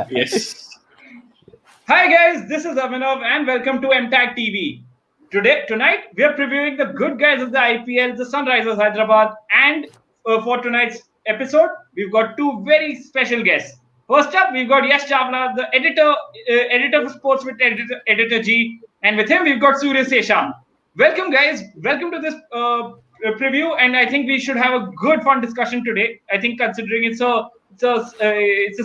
Yes. Hi guys, this is Abhinav and welcome to MTAG TV. Tonight, we are previewing the good guys of the IPL, the Sunrisers Hyderabad, and for tonight's episode, we've got two very special guests. First up, we've got Yash Chawla, the editor for Sports with Editor G, and with him we've got Soorya Seshan. Welcome guys, welcome to this preview, and I think we should have a good fun discussion today. I think considering it's a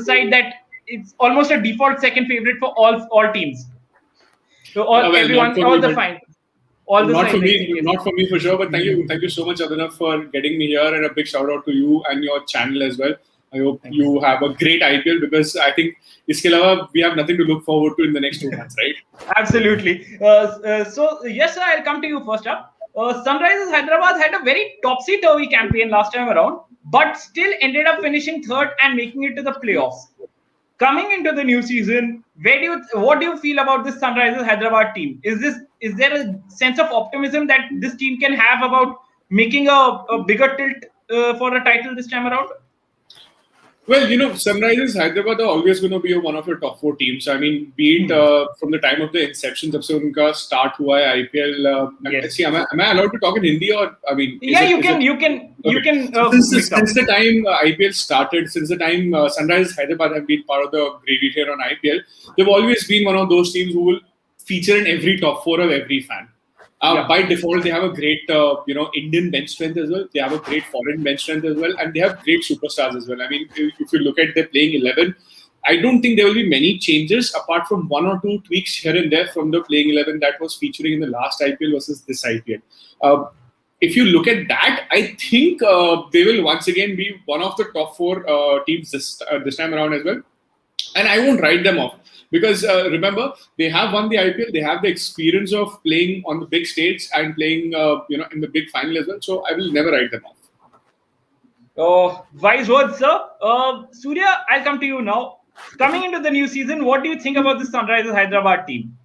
site that it's almost a default second favorite for all teams. So Well, not everyone, for all me, the but fine, all the not for sides me, actually. not for me for sure. But thank you so much, Abhinav, for getting me here, and a big shout out to you and your channel as well. I hope you have a great IPL because I think इसके अलावा we have nothing to look forward to in the next 2 months, right? Absolutely. So yes, sir, I'll come to you first up. Sunrisers Hyderabad had a very topsy-turvy campaign last time around, but still ended up finishing third and making it to the playoffs. Coming into the new season, what do you feel about this Sunrisers Hyderabad team? Is there a sense of optimism that this team can have about making a bigger tilt for a title this time around? Well, Sunrisers Hyderabad are always going to be one of your top four teams. I mean, be it from the time of the inception, जब से उनका start हुआ है IPL. Yes. See, am I allowed to talk in Hindi or I mean? Yeah, you can. Since the time IPL started, since the time Sunrisers Hyderabad have been part of the gravy here on IPL, they've always been one of those teams who will feature in every top four of every fan. By default, they have a great, Indian bench strength as well. They have a great foreign bench strength as well, and they have great superstars as well. I mean, if you look at their playing 11, I don't think there will be many changes apart from one or two tweaks here and there from the playing 11 that was featuring in the last IPL versus this IPL. If you look at that, I think they will once again be one of the top four teams this time around as well. And I won't write them off. Because remember, they have won the IPL. They have the experience of playing on the big stage and playing, in the big final as well. So I will never write them off. Oh, wise words, sir. Surya, I'll come to you now. Coming into the new season, what do you think about the Sunrisers Hyderabad team?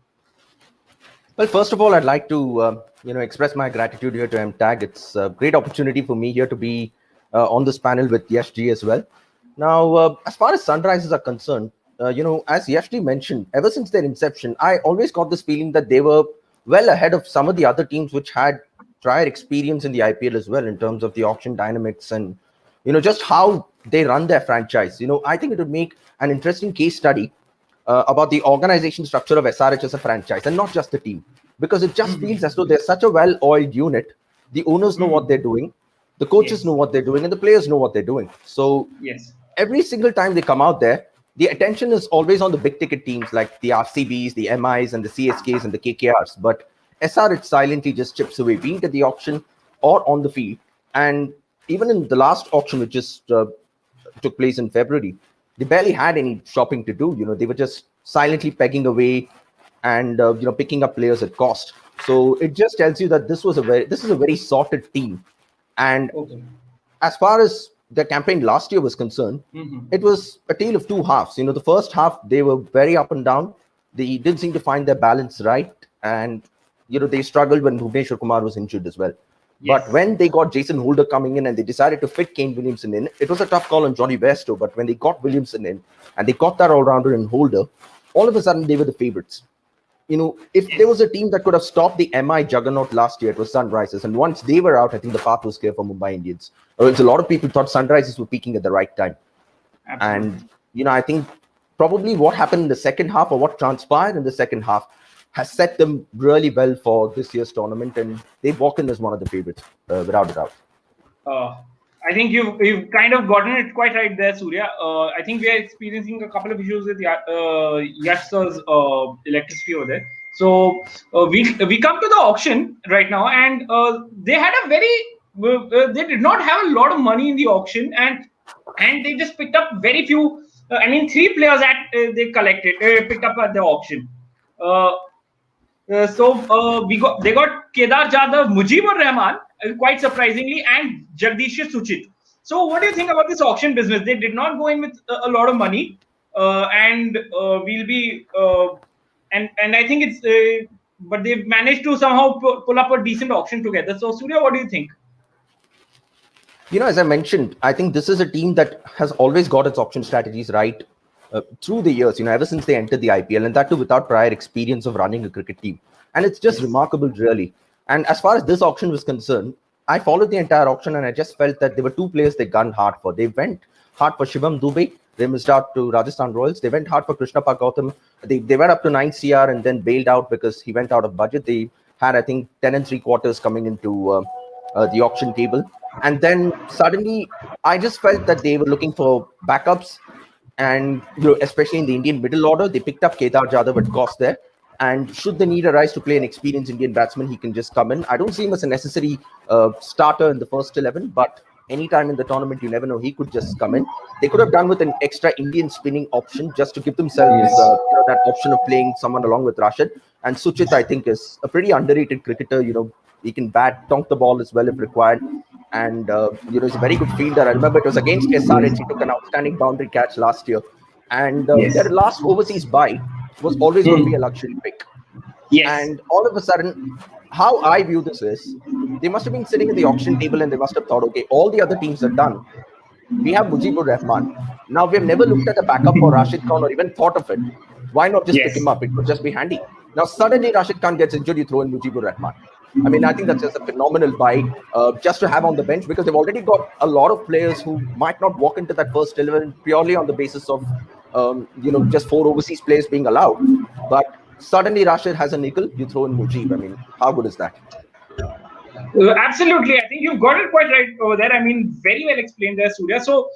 Well, first of all, I'd like to express my gratitude here to MTAG. It's a great opportunity for me here to be on this panel with Yash G as well. Now, as far as Sunrisers are concerned, as Yashji mentioned, ever since their inception, I always got this feeling that they were well ahead of some of the other teams which had prior experience in the IPL as well in terms of the auction dynamics and, just how they run their franchise. I think it would make an interesting case study about the organization structure of SRH as a franchise and not just the team, because it just feels as though they're such a well-oiled unit. The owners know what they're doing, the coaches know what they're doing, and the players know what they're doing. So every single time they come out there, the attention is always on the big ticket teams like the RCBs, the MIs, and the CSKs and the KKRs. But SRH silently just chips away, be it at the auction or on the field. And even in the last auction, which just took place in February, they barely had any shopping to do. They were just silently pegging away and picking up players at cost. So it just tells you that this is a very sorted team. And as far as the campaign last year was concerned, it was a tale of two halves. The first half, they were very up and down. They didn't seem to find their balance right. And, they struggled when Bhuvneshwar Kumar was injured as well. But when they got Jason Holder coming in and they decided to fit Kane Williamson in, it was a tough call on Johnny Bairstow. But when they got Williamson in and they got that all-rounder in Holder, all of a sudden they were the favorites. If there was a team that could have stopped the MI juggernaut last year, it was Sunrisers. And once they were out, I think the path was clear for Mumbai Indians. A lot of people thought Sunrisers were peaking at the right time. Absolutely. And, I think probably what happened in the second half or what transpired in the second half has set them really well for this year's tournament. And they walk in as one of the favorites, without a doubt. I think you've kind of gotten it quite right there, Surya. I think we are experiencing a couple of issues with Yash's electricity over there. So we come to the auction right now, and they had a they did not have a lot of money in the auction, and they just picked up very few. Three players that they picked up at the auction. They got Kedar Jadhav, Mujibur Rahman, quite surprisingly, and Jagdish Suchit. So what do you think about this auction business? They did not go in with a lot of money, and we'll be and I think it's but they've managed to somehow pull up a decent auction together. So Surya, what do you think? As I mentioned, I think this is a team that has always got its auction strategies right. through the years, ever since they entered the IPL, and that too without prior experience of running a cricket team. And it's just remarkable, really. And as far as this auction was concerned, I followed the entire auction and I just felt that there were two players they gunned hard for. They went hard for Shivam Dubey. They missed out to Rajasthan Royals. They went hard for Krishnappa Gautam. They went up to 9 CR and then bailed out because he went out of budget. They had, I think, 10 and 3/4 coming into the auction table. And then suddenly, I just felt that they were looking for backups. And especially in the Indian middle order, they picked up Kedar Jadhav at cost there. And should the need arise to play an experienced Indian batsman, he can just come in. I don't see him as a necessary starter in the first 11, but anytime in the tournament, you never know, he could just come in. They could have done with an extra Indian spinning option just to give themselves that option of playing someone along with Rashid. And Suchit, I think, is a pretty underrated cricketer. He can tonk the ball as well if required. And, he's a very good fielder. I remember it was against SRH. He took an outstanding boundary catch last year. And their last overseas bye was always going to be a luxury pick. Yes. And all of a sudden, how I view this is, they must have been sitting at the auction table and they must have thought, okay, all the other teams are done. We have Mujibur Rahman. Now, we've never looked at a backup for Rashid Khan or even thought of it. Why not just pick him up? It would just be handy. Now, suddenly Rashid Khan gets injured, you throw in Mujibur Rahman. I think that's just a phenomenal buy just to have on the bench, because they've already got a lot of players who might not walk into that first 11 purely on the basis of, just 4 overseas players being allowed. But suddenly Rashid has a nickel, you throw in Mujib. How good is that? Absolutely. I think you've got it quite right over there. Very well explained there, Soorya. So,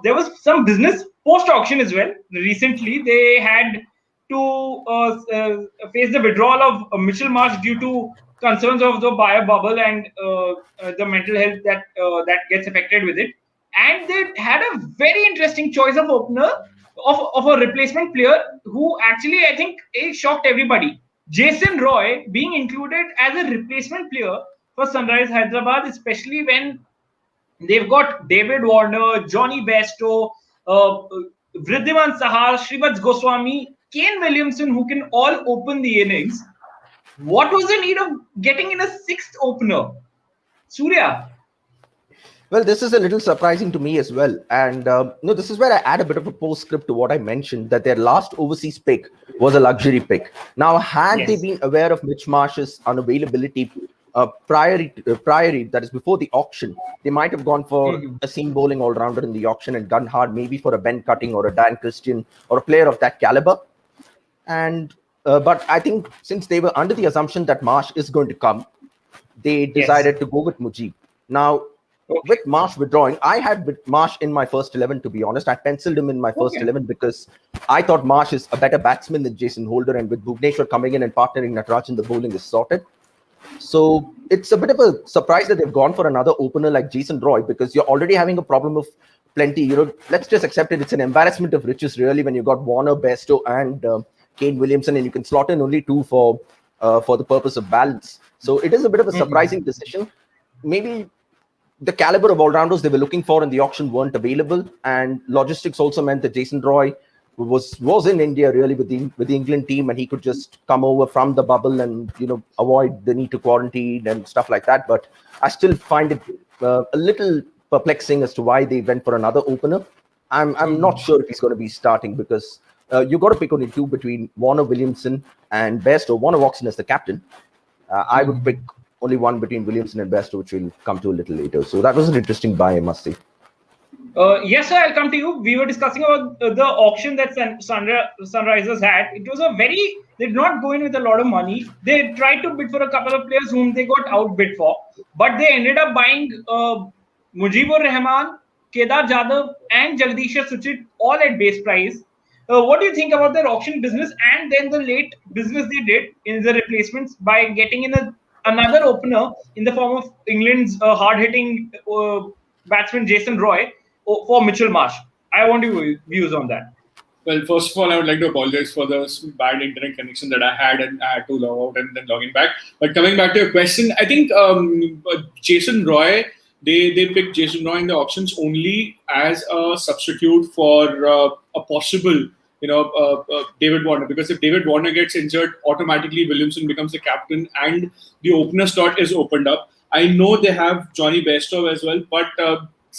there was some business post-auction as well. Recently, they had to face the withdrawal of Mitchell Marsh due to concerns of the buyer bubble and the mental health that gets affected with it. And they had a very interesting choice of opener of a replacement player who actually, I think, shocked everybody. Jason Roy being included as a replacement player for Sunrisers Hyderabad, especially when they've got David Warner, Johnny Bairstow, Vridhiman Sahar, Shrivats Goswami, Kane Williamson, who can all open the innings. What was the need of getting in a 6th opener? Soorya? Well, this is a little surprising to me as well. And this is where I add a bit of a postscript to what I mentioned, that their last overseas pick was a luxury pick. Now, had they been aware of Mitch Marsh's unavailability prior, that is before the auction, they might have gone for a seam bowling all-rounder in the auction and gone hard maybe for a Ben Cutting or a Dan Christian or a player of that caliber. And but I think since they were under the assumption that Marsh is going to come, they decided to go with Mujib. Now, with Marsh withdrawing, I had Marsh in my first 11, to be honest. I penciled him in my first 11 because I thought Marsh is a better batsman than Jason Holder, and with Bhuvneshwar coming in and partnering Natarajan, the bowling is sorted. So it's a bit of a surprise that they've gone for another opener like Jason Roy, because you're already having a problem of plenty. Let's just accept it. It's an embarrassment of riches, really, when you've got Warner, Bairstow, and Kane Williamson, and you can slot in only 2 for the purpose of balance. So it is a bit of a surprising decision. Maybe the caliber of all-rounders they were looking for in the auction weren't available, and logistics also meant that Jason Roy was in India really with the England team, and he could just come over from the bubble and avoid the need to quarantine and stuff like that. But I still find it a little perplexing as to why they went for another opener. I'm not sure if he's going to be starting, because you got to pick only 2 between Warner, Williamson, and Bairstow. Warner walks in as the captain. I would pick only 1 between Williamson and Bairstow, which we'll come to a little later. So that was an interesting buy, I must say. Yes, sir, I'll come to you. We were discussing about the auction that Sunrisers had. It was they did not go in with a lot of money. They tried to bid for a couple of players whom they got outbid for, but they ended up buying Mujibur Rahman, Kedar Jadhav, and Jagdishar Suchit all at base price. What do you think about their auction business and then the late business they did in the replacements by getting in another opener in the form of England's hard-hitting batsman Jason Roy for Mitchell Marsh? I want your views on that. Well, first of all, I would like to apologize for the bad internet connection that I had, and I had to log out and then logging back. But coming back to your question, I think Jason Roy, they picked Jason Roy in the auctions only as a substitute for a possible David Warner, because if David Warner gets injured, automatically Williamson becomes the captain and the opener slot is opened up. I know they have Johnny Bairstow as well, but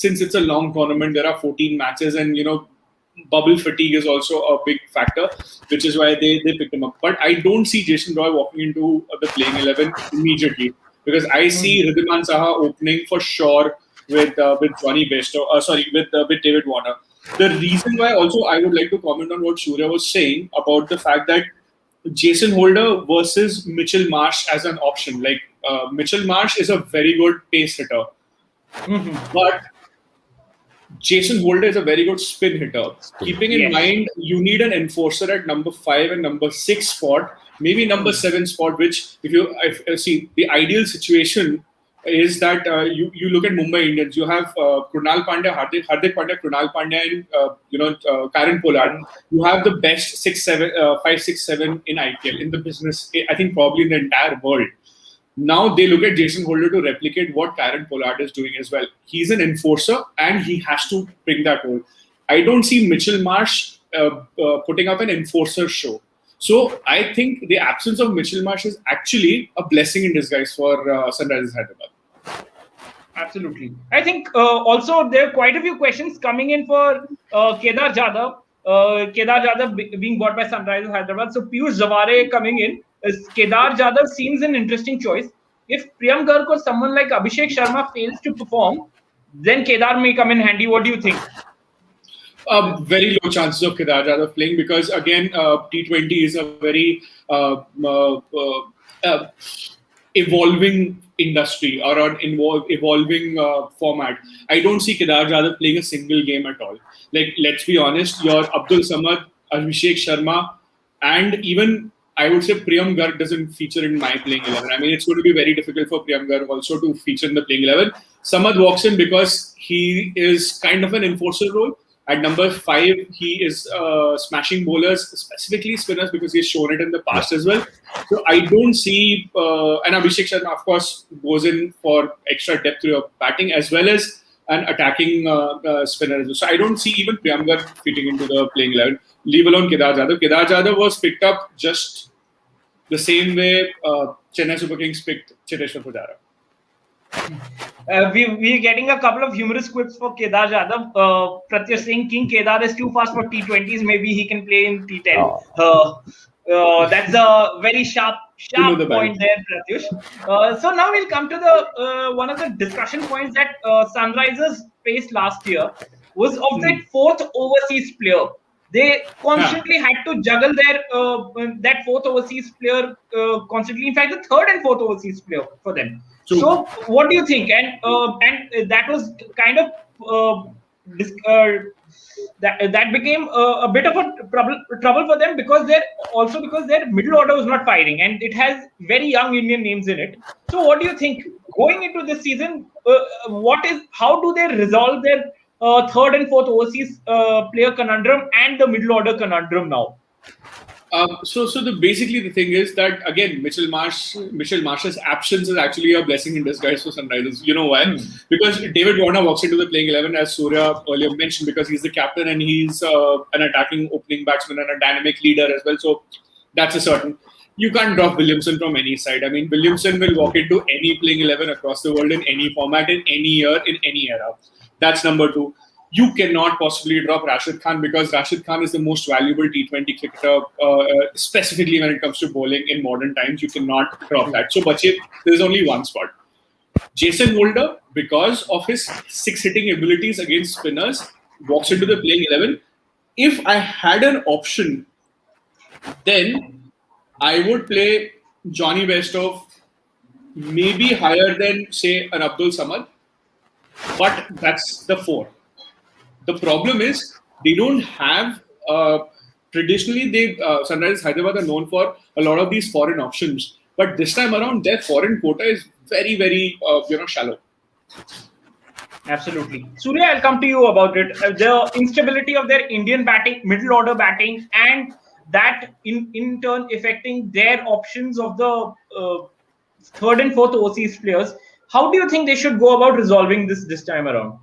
since it's a long tournament, there are 14 matches, and bubble fatigue is also a big factor, which is why they picked him up. But I don't see Jason Roy walking into the playing 11 immediately, because I see Ridhiman Saha opening for sure with Johnny Bairstow. With David Warner. The reason why also I would like to comment on what Soorya was saying about the fact that Jason Holder versus Mitchell Marsh as an option. Like Mitchell Marsh is a very good pace hitter, but Jason Holder is a very good spin hitter. Keeping in mind, you need an enforcer at number 5 and number 6 spot, maybe number 7 spot. Which, if see, the ideal situation is that you look at Mumbai Indians. You have Krunal Pandya, Hardik Pandya, Krunal Pandya, and Karen Pollard. You have the best 5, 6, 7 in IPL in the business. I think probably in the entire world. Now they look at Jason Holder to replicate what Karen Pollard is doing as well. He's an enforcer and he has to bring that role. I don't see Mitchell Marsh putting up an enforcer show. So I think the absence of Mitchell Marsh is actually a blessing in disguise for Sunrisers Hyderabad. Absolutely. I think also there are quite a few questions coming in for Kedar Jadhav. Kedar Jadhav being bought by Sunrisers Hyderabad. So Piyush Zaware coming in. Kedar Jadhav seems an interesting choice. If Priyam Garg or someone like Abhishek Sharma fails to perform, then Kedar may come in handy. What do you think? Very low chances of Kedar Jadhav playing, because again, T20 is a very evolving industry or an evolving format. I don't see Kedar Jadhav playing a single game at all. Like, let's be honest, your Abdul Samad, Abhishek Sharma, and even I would say Priyam Garg doesn't feature in my playing 11. I mean, it's going to be very difficult for Priyam Garg also to feature in the playing 11. Samad walks in because he is kind of an enforcer role. At number 5, he is smashing bowlers, specifically spinners, because he's shown it in the past as well. So I don't see, and Abhishek Sharma, of course, goes in for extra depth to your batting as well as an attacking spinner. So I don't see even Priyam Garg fitting into the playing 11, leave alone Kedar Jadhav. Kedar Jadhav was picked up just the same way Chennai Super Kings picked Cheteshwar Pujara. We're getting a couple of humorous quips for Kedar Jadhav. Pratyush saying King Kedar is too fast for T20s. Maybe he can play in T10. That's a very sharp point there, Pratyush. So now we'll come to the one of the discussion points that Sunrisers faced last year was of that 4th overseas player. They constantly had to juggle their that 4th overseas player constantly. In fact, the 3rd and 4th overseas player for them. True. So, what do you think? And that was kind of that became a bit of a trouble for them, because their middle order was not firing, and it has very young Indian names in it. So, what do you think going into this season? How do they resolve their 3rd and 4th overseas player conundrum and the middle order conundrum now? Basically the thing is that again Mitchell Marsh's absence is actually a blessing in disguise for Sunrisers. You know why? Because David Warner walks into the playing 11, as Soorya earlier mentioned, because he's the captain and he's an attacking opening batsman and a dynamic leader as well. So that's a certain. You can't drop Williamson from any side. I mean, Williamson will walk into any playing 11 across the world in any format, in any year, in any era. That's number 2. You cannot possibly drop Rashid Khan, because Rashid Khan is the most valuable T20 cricketer, specifically when it comes to bowling in modern times. You cannot drop that. So, Bache, there's only one spot. Jason Holder, because of his 6-hitting abilities against spinners, walks into the playing 11. If I had an option, then I would play Johnny Bairstow maybe higher than, say, an Abdul Samad. But that's the 4. The problem is they don't have. Traditionally, Sunrisers Hyderabad are known for a lot of these foreign options, but this time around, their foreign quota is very, very shallow. Absolutely, Soorya, I'll come to you about it. The instability of their Indian batting, middle order batting, and that in turn affecting their options of the 3rd and 4th overseas players. How do you think they should go about resolving this time around?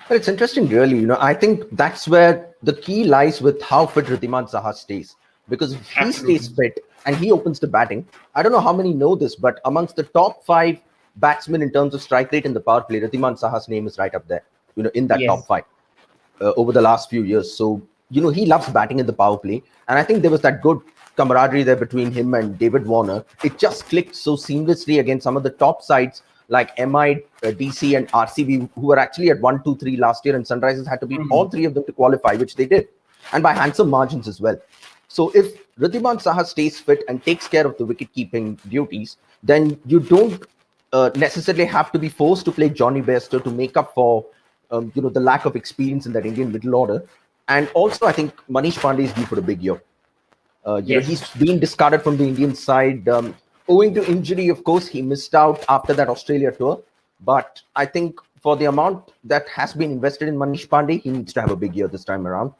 Well, it's interesting, really. I think that's where the key lies with how fit Ridhiman Saha stays. Because if he stays fit and he opens the batting, I don't know how many know this, but amongst the top 5 batsmen in terms of strike rate in the power play, Riddhiman Saha's name is right up there, in that top 5 over the last few years. So, he loves batting in the power play. And I think there was that good camaraderie there between him and David Warner. It just clicked so seamlessly against some of the top sides like MI, DC and RCB, who were actually at 1, 2, 3 last year, and Sunrisers had to beat all 3 of them to qualify, which they did, and by handsome margins as well. So if Riddhiman Saha stays fit and takes care of the wicket-keeping duties, then you don't necessarily have to be forced to play Johnny Bairstow to make up for the lack of experience in that Indian middle order. And also, I think Manish Pandey is due for a big year. He's been discarded from the Indian side. Owing to injury, of course, he missed out after that Australia tour. But I think for the amount that has been invested in Manish Pandey, he needs to have a big year this time around.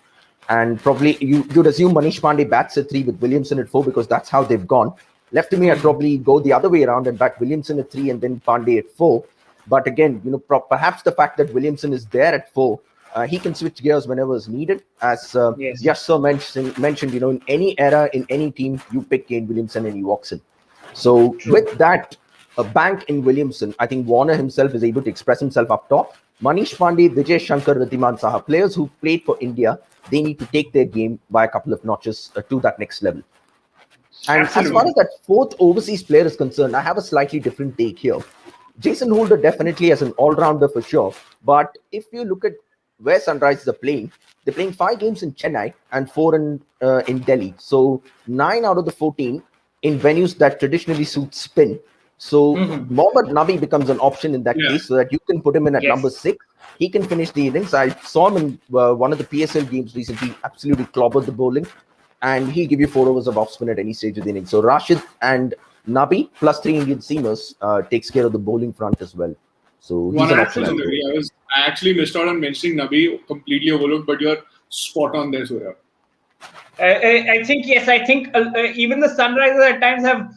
And probably you'd assume Manish Pandey bats at 3 with Williamson at 4 because that's how they've gone. Left to me, I'd probably go the other way around and bat Williamson at 3 and then Pandey at 4. But again, perhaps the fact that Williamson is there at 4, he can switch gears whenever is needed. As Yash sir mentioned, in any era, in any team, you pick Kane Williamson and he walks in. So with that, a bank in Williamson, I think Warner himself is able to express himself up top. Manish Pandey, Vijay Shankar, Riddhiman Saha, players who played for India, they need to take their game by a couple of notches to that next level. And as far as that 4th overseas player is concerned, I have a slightly different take here. Jason Holder definitely as an all-rounder for sure. But if you look at where Sunrisers are playing, they're playing 5 games in Chennai and 4 in Delhi. So 9 out of the 14 in venues that traditionally suit spin. So Mohammad Nabi becomes an option in that case, so that you can put him in at number 6. He can finish the innings. I saw him in one of the PSL games recently, absolutely clobbered the bowling, and he'll give you 4 overs of off spin at any stage of the innings. So Rashid and Nabi plus 3 Indian seamers takes care of the bowling front as well. So he's an option. I actually missed out on mentioning Nabi, completely overlooked, but you're spot on there, Surya. I think even the Sunrisers at times have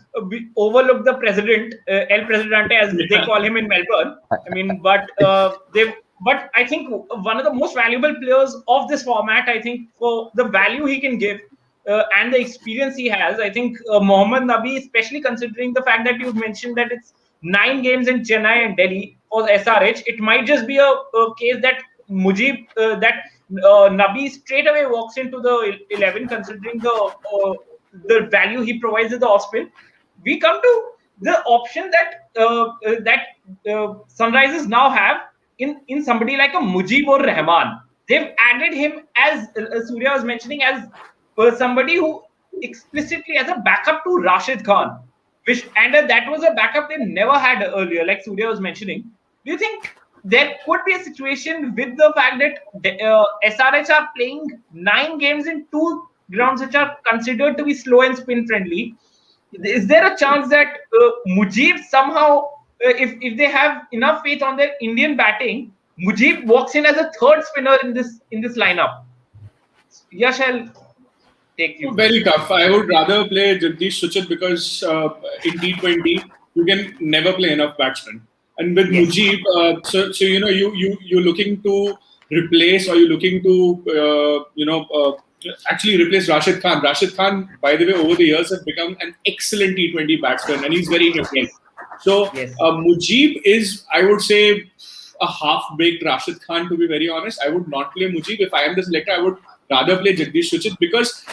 overlooked the president, El Presidente, as they call him in Melbourne. I mean, but I think one of the most valuable players of this format, I think, for the value he can give and the experience he has, I think Mohammad Nabi, especially considering the fact that you've mentioned that it's 9 games in Chennai and Delhi for SRH, it might just be a case that Nabi straight away walks into the 11, considering the value he provides with the off spin. We come to the option that Sunrisers now have in somebody like a Mujib or Rahman. They've added him, as Surya was mentioning, as somebody who explicitly as a backup to Rashid Khan, and that was a backup they never had earlier, like Surya was mentioning. Do you think there could be a situation with the fact that SRH are playing 9 games in 2 grounds which are considered to be slow and spin friendly? Is there a chance that Mujib somehow, if they have enough faith on their Indian batting, Mujib walks in as a 3rd spinner in this lineup? Yash, I'll take you. Very tough. I would rather play Jagdish Suchit because in T20 you can never play enough batsmen. And with Mujib, you're looking to replace, or you're looking to actually replace Rashid Khan. Rashid Khan, by the way, over the years has become an excellent T20 batsman, and he's very inefficient. So Mujib is, I would say, a half-baked Rashid Khan. To be very honest, I would not play Mujib. If I am the selector, I would rather play Jagdish Suchit because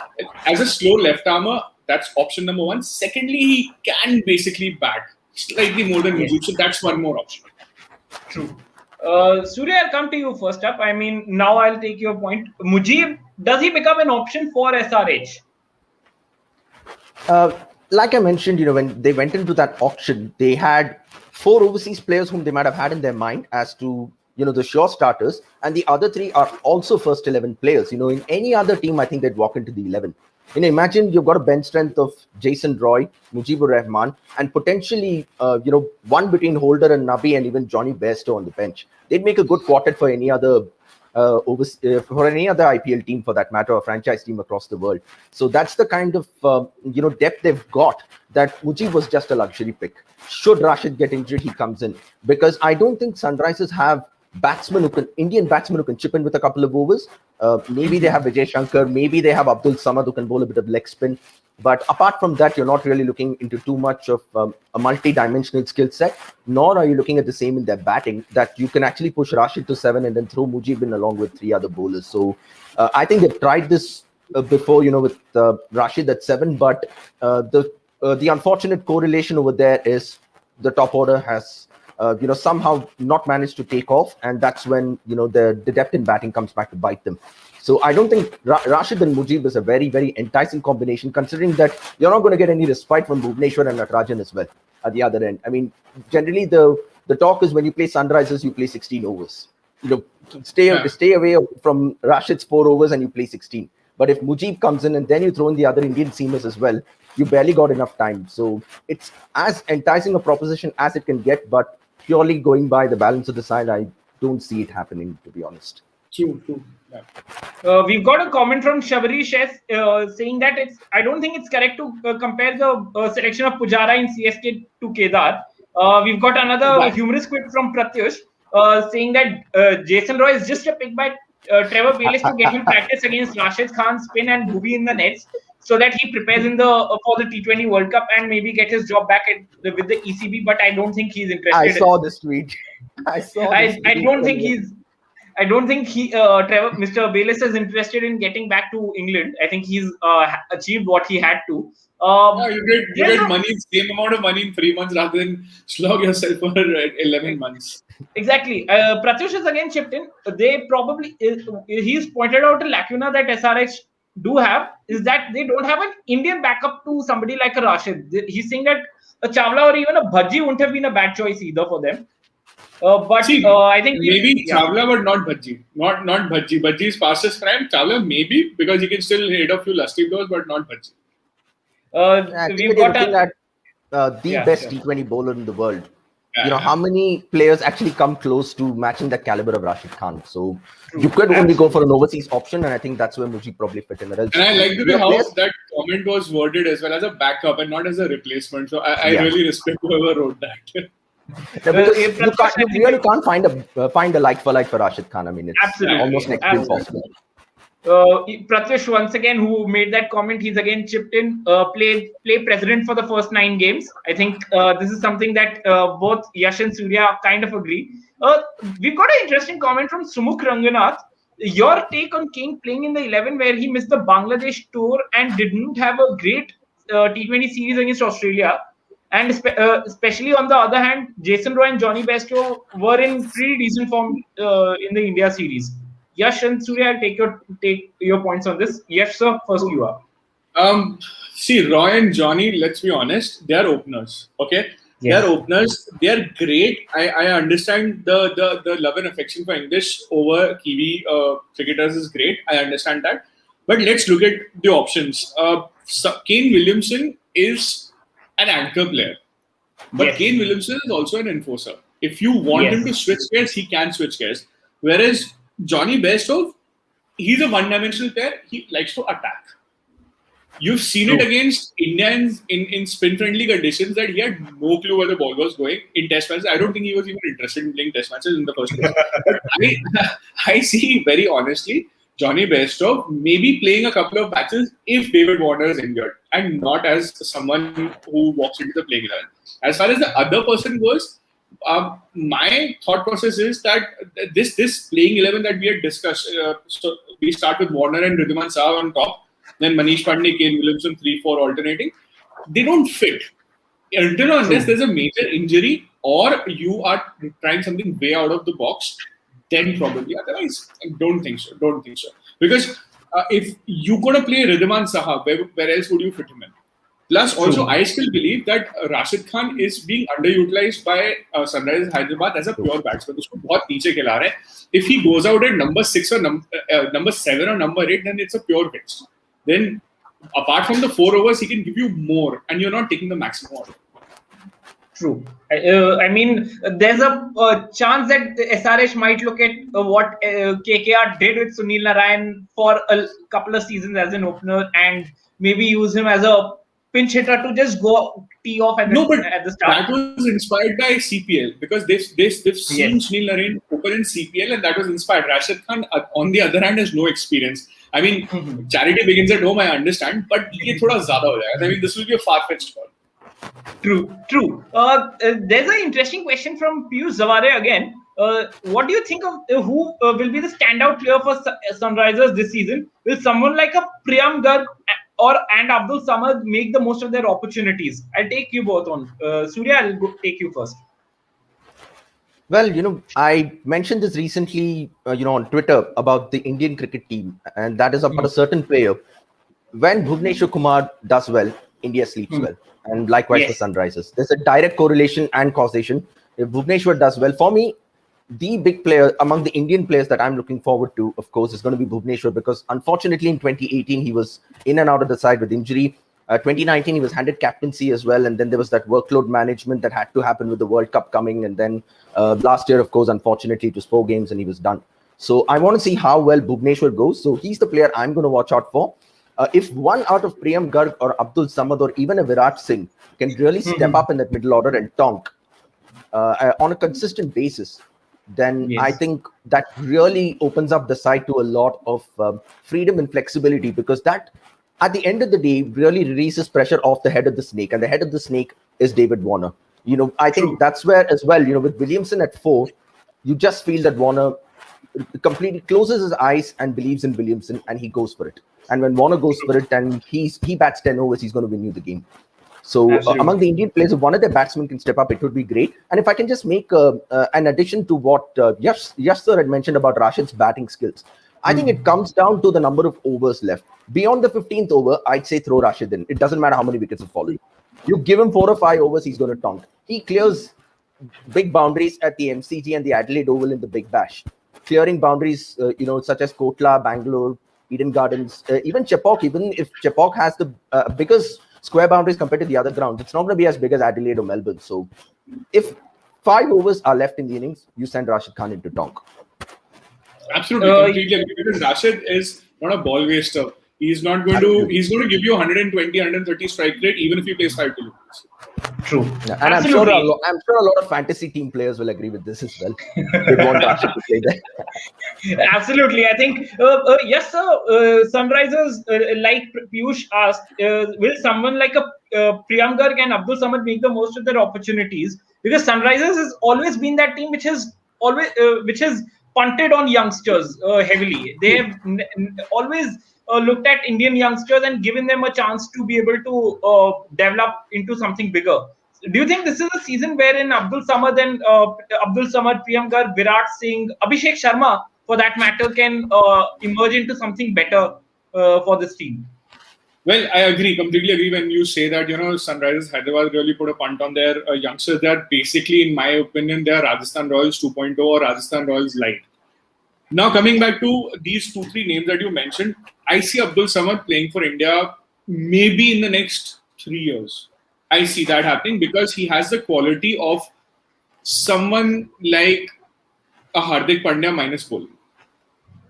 as a slow left armer, that's option number 1. Secondly, he can basically bat slightly more than Mujib, so that's one more option. True. Surya, I'll come to you first up. I mean, now I'll take your point. Mujib, does he become an option for SRH? Like I mentioned, when they went into that auction, they had 4 overseas players whom they might have had in their mind as to, the sure starters, and the other 3 are also first 11 players. In any other team, I think they'd walk into the 11. Imagine you've got a bench strength of Jason Roy, Mujibur Rahman, and potentially, one between Holder and Nabi, and even Johnny Bairstow on the bench. They'd make a good quartet for any other IPL team, for that matter, or franchise team across the world. So that's the kind of depth they've got. That Mujib was just a luxury pick. Should Rashid get injured, he comes in, because I don't think Sunrisers have Indian batsmen who can chip in with a couple of overs. Maybe they have Vijay Shankar, maybe they have Abdul Samad who can bowl a bit of leg spin. But apart from that, you're not really looking into too much of a multi-dimensional skill set, nor are you looking at the same in their batting, that you can actually push Rashid to 7 and then throw Mujib in along with 3 other bowlers. So I think they've tried this before, with Rashid at 7, but the unfortunate correlation over there is the top order has somehow not managed to take off, and that's when the depth in batting comes back to bite them. So I don't think Rashid and Mujib is a very, very enticing combination, considering that you're not going to get any respite from Bhuvneshwar and Natarajan as well at the other end. I mean, generally the talk is when you play Sunrisers, you play 16 overs. Stay away from Rashid's 4 overs and you play 16. But if Mujib comes in and then you throw in the other Indian seamers as well, you barely got enough time. So it's as enticing a proposition as it can get, but purely going by the balance of the side, I don't see it happening, to be honest. True. Yeah. We've got a comment from Shabari Sheth saying that I don't think it's correct to compare the selection of Pujara in CSK to Kedar. We've got another humorous quip from Pratyush saying that Jason Roy is just a pick by Trevor Bayliss to get him practice against Rashid Khan, spin and Bhuvi in the nets, so that he prepares for the T20 World Cup and maybe get his job back with the ECB. But I don't think he's interested. I saw this tweet. I don't think Mr. Bayliss is interested in getting back to England. I think he's achieved what he had to. You get money, same amount of money in 3 months rather than slog yourself for 11 months. Exactly. Pratyush has again chipped in. He's pointed out a lacuna that SRH do have, is that they don't have an Indian backup to somebody like a Rashid. He's saying that a Chawla or even a Bhaji wouldn't have been a bad choice either for them. I think maybe Chawla, but not Bhaji. Not Bhaji. Bhaji is past his prime. Chawla maybe, because he can still hit a few lusty blows, but not Bhaji. We've got the best T20 bowler in the world. How many players actually come close to matching the caliber of Rashid Khan? So you could only go for an overseas option, and I think that's where Mujib probably fit in. And I like the way how that comment was worded as well, as a backup and not as a replacement. So I really respect whoever wrote that. You really can't find a like for Rashid Khan. I mean, it's almost next to impossible. Pratyush, once again, who made that comment, he's again chipped in. Play president for the first 9 games. I think this is something that both Yash and Soorya kind of agree. We've got an interesting comment from Sumukh Ranganath. Your take on King playing in the 11 where he missed the Bangladesh tour and didn't have a great T20 series against Australia. And especially on the other hand, Jason Roy and Johnny Bairstow were in pretty decent form in the India series. Yash and Soorya, I'll take your points on this. Yash, sir, first you are. See, Roy and Johnny, let's be honest, they are openers. Okay? Yeah. They are openers. They are great. I understand the love and affection for English over Kiwi cricketers is great. I understand that. But let's look at the options. Kane Williamson is an anchor player. But Kane Williamson is also an enforcer. If you want him to switch gears, he can switch gears. Whereas Johnny Bairstow, he's a one-dimensional player. He likes to attack. You've seen it against Indians in spin-friendly conditions that he had no clue where the ball was going in test matches. I don't think he was even interested in playing test matches in the first place. But I see, very honestly, Johnny Bairstow maybe playing a couple of matches if David Warner is injured and not as someone who walks into the playing 11. As far as the other person goes, my thought process is that this playing 11 that we had discussed, so we start with Warner and Ridhiman Saha on top, then Manish Pandey, Kane Williamson, 3-4 alternating. They don't fit until unless there's a major injury or you are trying something way out of the box. Then probably. Otherwise, I don't think so. Because if you're going to play Ridhiman Saha, where else would you fit him in? Plus, also, I still believe that Rashid Khan is being underutilized by Sunrisers Hyderabad as a pure batsman. Usko bahut niche khila raha hai. If he goes out at number 6 or number 7 or number 8, then it's a pure waste. Then, apart from the 4 overs, he can give you more, and you're not taking the maximum out. True. I mean, there's a chance that the SRH might look at what KKR did with Sunil Narayan for a couple of seasons as an opener and maybe use him as a pinch hitter to just go tee off at the start. That was inspired by CPL because they've seen Sunil Narine open in CPL and that was inspired. Rashid Khan, on the other hand, has no experience. I mean, charity begins at home, I understand, but ये थोड़ा ज़्यादा हो जाएगा. I mean, this will be a far-fetched call. True. There's an interesting question from Piyush Zaware again. What do you think of who will be the standout player for Sunrisers this season? Will someone like a Priyam Garg and Abdul Samad make the most of their opportunities? I'll take you both on. Soorya, I'll take you first. Well, I mentioned this recently, on Twitter about the Indian cricket team, and that is about a certain player. When Bhuvneshwar Kumar does well, India sleeps well, and likewise for Sunrisers. There's a direct correlation and causation. If Bhuvneshwar does well, for me, the big player among the Indian players that I'm looking forward to, of course, is going to be Bhuvneshwar because unfortunately in 2018 he was in and out of the side with injury. 2019 he was handed captaincy as well, and then there was that workload management that had to happen with the World Cup coming, and then last year, of course, unfortunately it was 4 games and he was done. So I want to see how well Bhuvneshwar goes. So he's the player I'm going to watch out for. If one out of Priyam Garg or Abdul Samad or even a Virat Singh can really step up in that middle order and tonk on a consistent basis, then I think that really opens up the side to a lot of freedom and flexibility, because that, at the end of the day, really releases pressure off the head of the snake, and the head of the snake is David Warner. I think that's where as well, with Williamson at 4, you just feel that Warner completely closes his eyes and believes in Williamson, and he goes for it. And when Warner goes for it and he bats 10 overs, he's going to win you the game. So among the Indian players, if one of their batsmen can step up, it would be great. And if I can just make an addition to what Yash sir had mentioned about Rashid's batting skills, I think it comes down to the number of overs left. Beyond the 15th over, I'd say throw Rashid in. It doesn't matter how many wickets have fallen. You give him 4 or 5 overs, he's going to tonk. He clears big boundaries at the MCG and the Adelaide Oval in the Big Bash. Clearing boundaries, such as Kotla, Bangalore, Eden Gardens, even Chepauk. Even if Chepauk has the biggest square boundaries compared to the other grounds, it's not going to be as big as Adelaide or Melbourne. So if 5 overs are left in the innings, you send Rashid Khan into tonk. Absolutely, completely agree, because Rashid is not a ball waster. He's not going to. He's going to give you 120, 130 strike rate even if he plays 5 to lose. True. Yeah, and I'm sure a lot of fantasy team players will agree with this as well. They want Rashid to play there. Absolutely. I think, yes, sir. Sunrisers, like Piyush asked, will someone like a Priyam Garg and Abdul Samad make the most of their opportunities? Because Sunrisers has always been that team which has punted on youngsters heavily. They have always looked at Indian youngsters and given them a chance to be able to develop into something bigger. Do you think this is a season wherein Abdul Samad, Priyam Garg, Virat Singh, Abhishek Sharma, for that matter, can emerge into something better for this team? Well, I agree, completely agree when you say that, Sunrisers Hyderabad really put a punt on their youngsters. They are basically, in my opinion, they are Rajasthan Royals 2.0 or Rajasthan Royals Light. Now, coming back to these 2-3 names that you mentioned, I see Abdul Samad playing for India maybe in the next 3 years. I see that happening because he has the quality of someone like a Hardik Pandya minus bowling.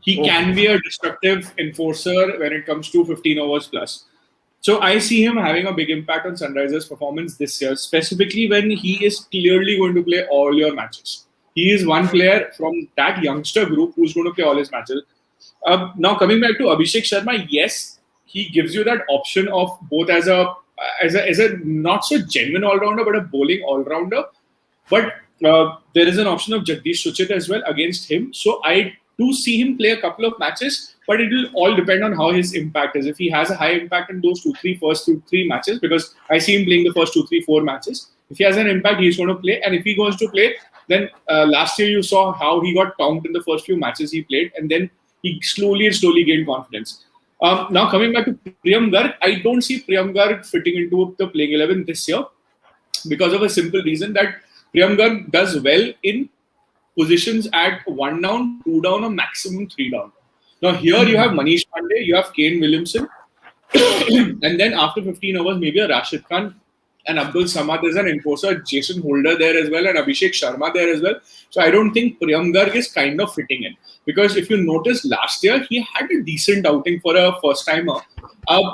He can be a destructive enforcer when it comes to 15 overs plus. So I see him having a big impact on Sunrisers' performance this year, specifically when he is clearly going to play all your matches. He is one player from that youngster group who's going to play all his matches. Now coming back to Abhishek Sharma, yes, he gives you that option of both as a not so genuine all-rounder, but a bowling all-rounder. But there is an option of Jagdish Suchit as well against him. So I do see him play a couple of matches, but it will all depend on how his impact is. If he has a high impact in those first 2-3 matches, because I see him playing the first 2-3-4 matches. If he has an impact, he's going to play. And if he goes to play, then last year you saw how he got tonked in the first few matches he played, and then he slowly gained confidence. Now coming back to Priyam Garg, I don't see Priyam Garg fitting into the playing 11 this year because of a simple reason that Priyam Garg does well in positions at 1 down, 2 down, or maximum 3 down. Now here you have Manish Pandey, you have Kane Williamson, and then after 15 overs, maybe a Rashid Khan and Abdul Samad is an enforcer, Jason Holder there as well, and Abhishek Sharma there as well. So I don't think Priyam Garg is kind of fitting in. Because if you notice, last year, he had a decent outing for a first-timer.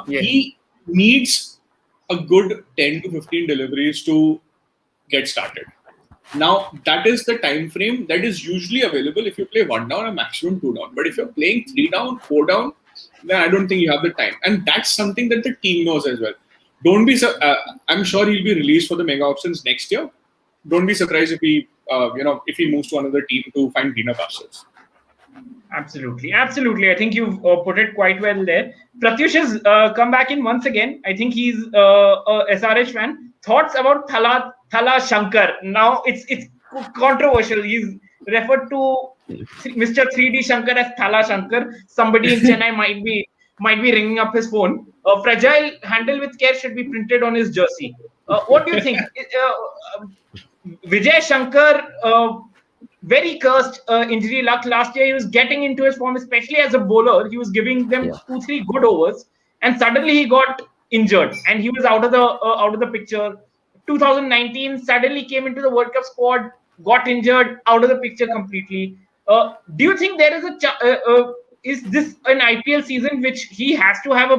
He needs a good 10 to 15 deliveries to get started. Now, that is the time frame that is usually available if you play 1 down or maximum 2 down. But if you're playing 3 down, 4 down, then I don't think you have the time. And that's something that the team knows as well. Don't be. I'm sure he'll be released for the mega options next year. Don't be surprised if if he moves to another team to find greener pastures. Absolutely. I think you've put it quite well there. Pratyush has come back in once again. I think he's a SRH fan. Thoughts about Thala Shankar? Now it's controversial. He's referred to Mr. 3D Shankar as Thala Shankar. Somebody in Chennai might be ringing up his phone. Fragile handle with care should be printed on his jersey. What do you think? Vijay Shankar, very cursed injury luck. Last year he was getting into his form, especially as a bowler. He was giving them 2-3 good overs, and suddenly he got injured and he was out of the picture. 2019 suddenly came into the World Cup squad, got injured, out of the picture completely. Do you think there is is this an IPL season which he has to have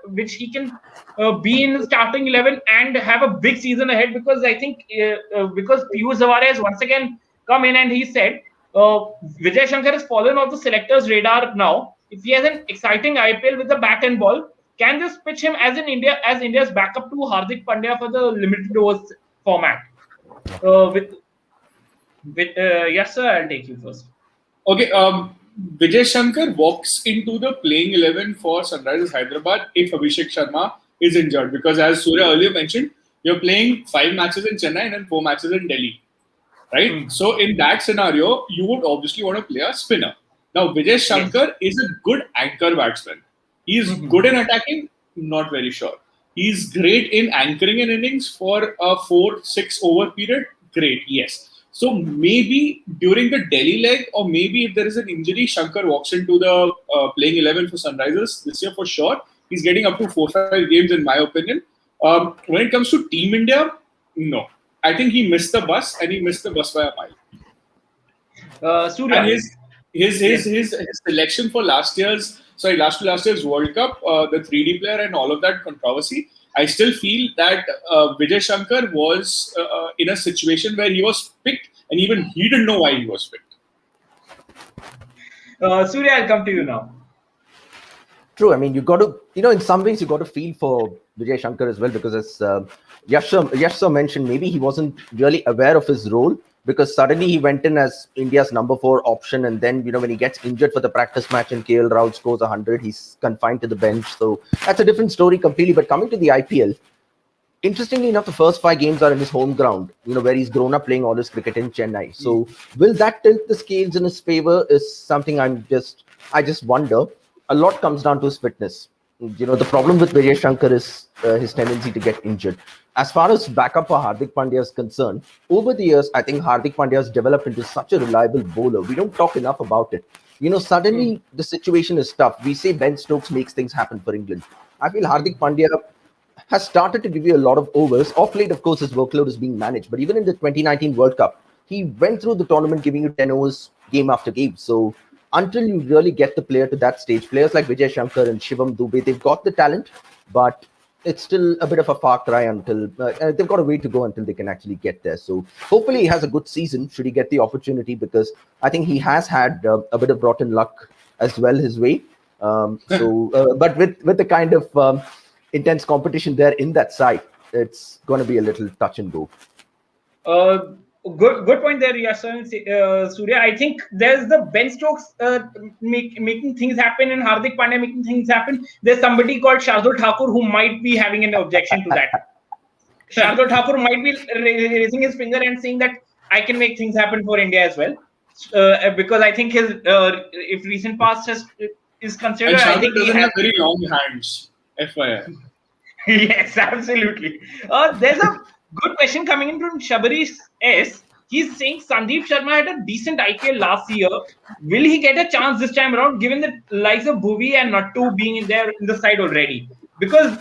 which he can be in the starting 11 and have a big season ahead? Because I think because Piyush Zaware has once again come in and he said Vijay Shankar has fallen off the selector's radar now. If he has an exciting IPL with the bat and ball, can this pitch him as India's backup to Hardik Pandya for the limited overs format? Yes, sir. I'll take you first. Okay. Vijay Shankar walks into the playing 11 for Sunrisers Hyderabad if Abhishek Sharma is injured, because as Soorya earlier mentioned, you're playing 5 matches in Chennai and then 4 matches in Delhi, right? So in that scenario, you would obviously want to play a spinner. Now, Vijay Shankar is a good anchor batsman. He's good in attacking, not very sure. He's great in anchoring an innings for a 4-6 over period. Great, yes. So maybe during the Delhi leg, or maybe if there is an injury, Shankar walks into the playing 11 for Sunrisers this year for sure. He's getting up to 4-5 games in my opinion. When it comes to Team India, no. I think he missed the bus, and he missed the bus by a mile. Soorya, and his selection for last to last year's World Cup, the 3D player and all of that controversy, I still feel that Vijay Shankar was in a situation where he was picked and even he didn't know why he was picked. Soorya, I'll come to you now. True. I mean, you got to, in some ways, you got to feel for Vijay Shankar as well, because as Yash sir mentioned, maybe he wasn't really aware of his role, because suddenly he went in as India's number 4 option, and then when he gets injured for the practice match and KL Rahul scores 100, he's confined to the bench. So that's a different story completely. But coming to the IPL, interestingly enough, the first 5 games are in his home ground, where he's grown up playing all his cricket in Chennai. So will that tilt the scales in his favor is something I just wonder. A lot comes down to his fitness. The problem with Vijay Shankar is his tendency to get injured. As far as backup for Hardik Pandya is concerned, over the years, I think Hardik Pandya has developed into such a reliable bowler. We don't talk enough about it. Suddenly the situation is tough. We say Ben Stokes makes things happen for England. I feel Hardik Pandya has started to give you a lot of overs. Off late, of course, his workload is being managed. But even in the 2019 World Cup, he went through the tournament giving you 10 overs game after game. So until you really get the player to that stage, players like Vijay Shankar and Shivam Dubey, they've got the talent, but it's still a bit of a far cry until they've got a way to go until they can actually get there. So hopefully he has a good season should he get the opportunity, because I think he has had a bit of rotten luck as well his way. But with the kind of intense competition there in that side, it's going to be a little touch and go. Good point there, Yash and Soorya. I think there's the Ben Stokes making things happen and Hardik Pandya making things happen. There's somebody called Shardul Thakur who might be having an objection to that. Shardul Thakur might be raising his finger and saying that I can make things happen for India as well. Because I think his if recent past is considered, and I think he doesn't have very long hands. FYI. Yes, absolutely. There's a good question coming in from Shabarish S. He's saying Sandeep Sharma had a decent IPL last year. Will he get a chance this time around, given the likes of Bhuvi and Nattu being in the side already? Because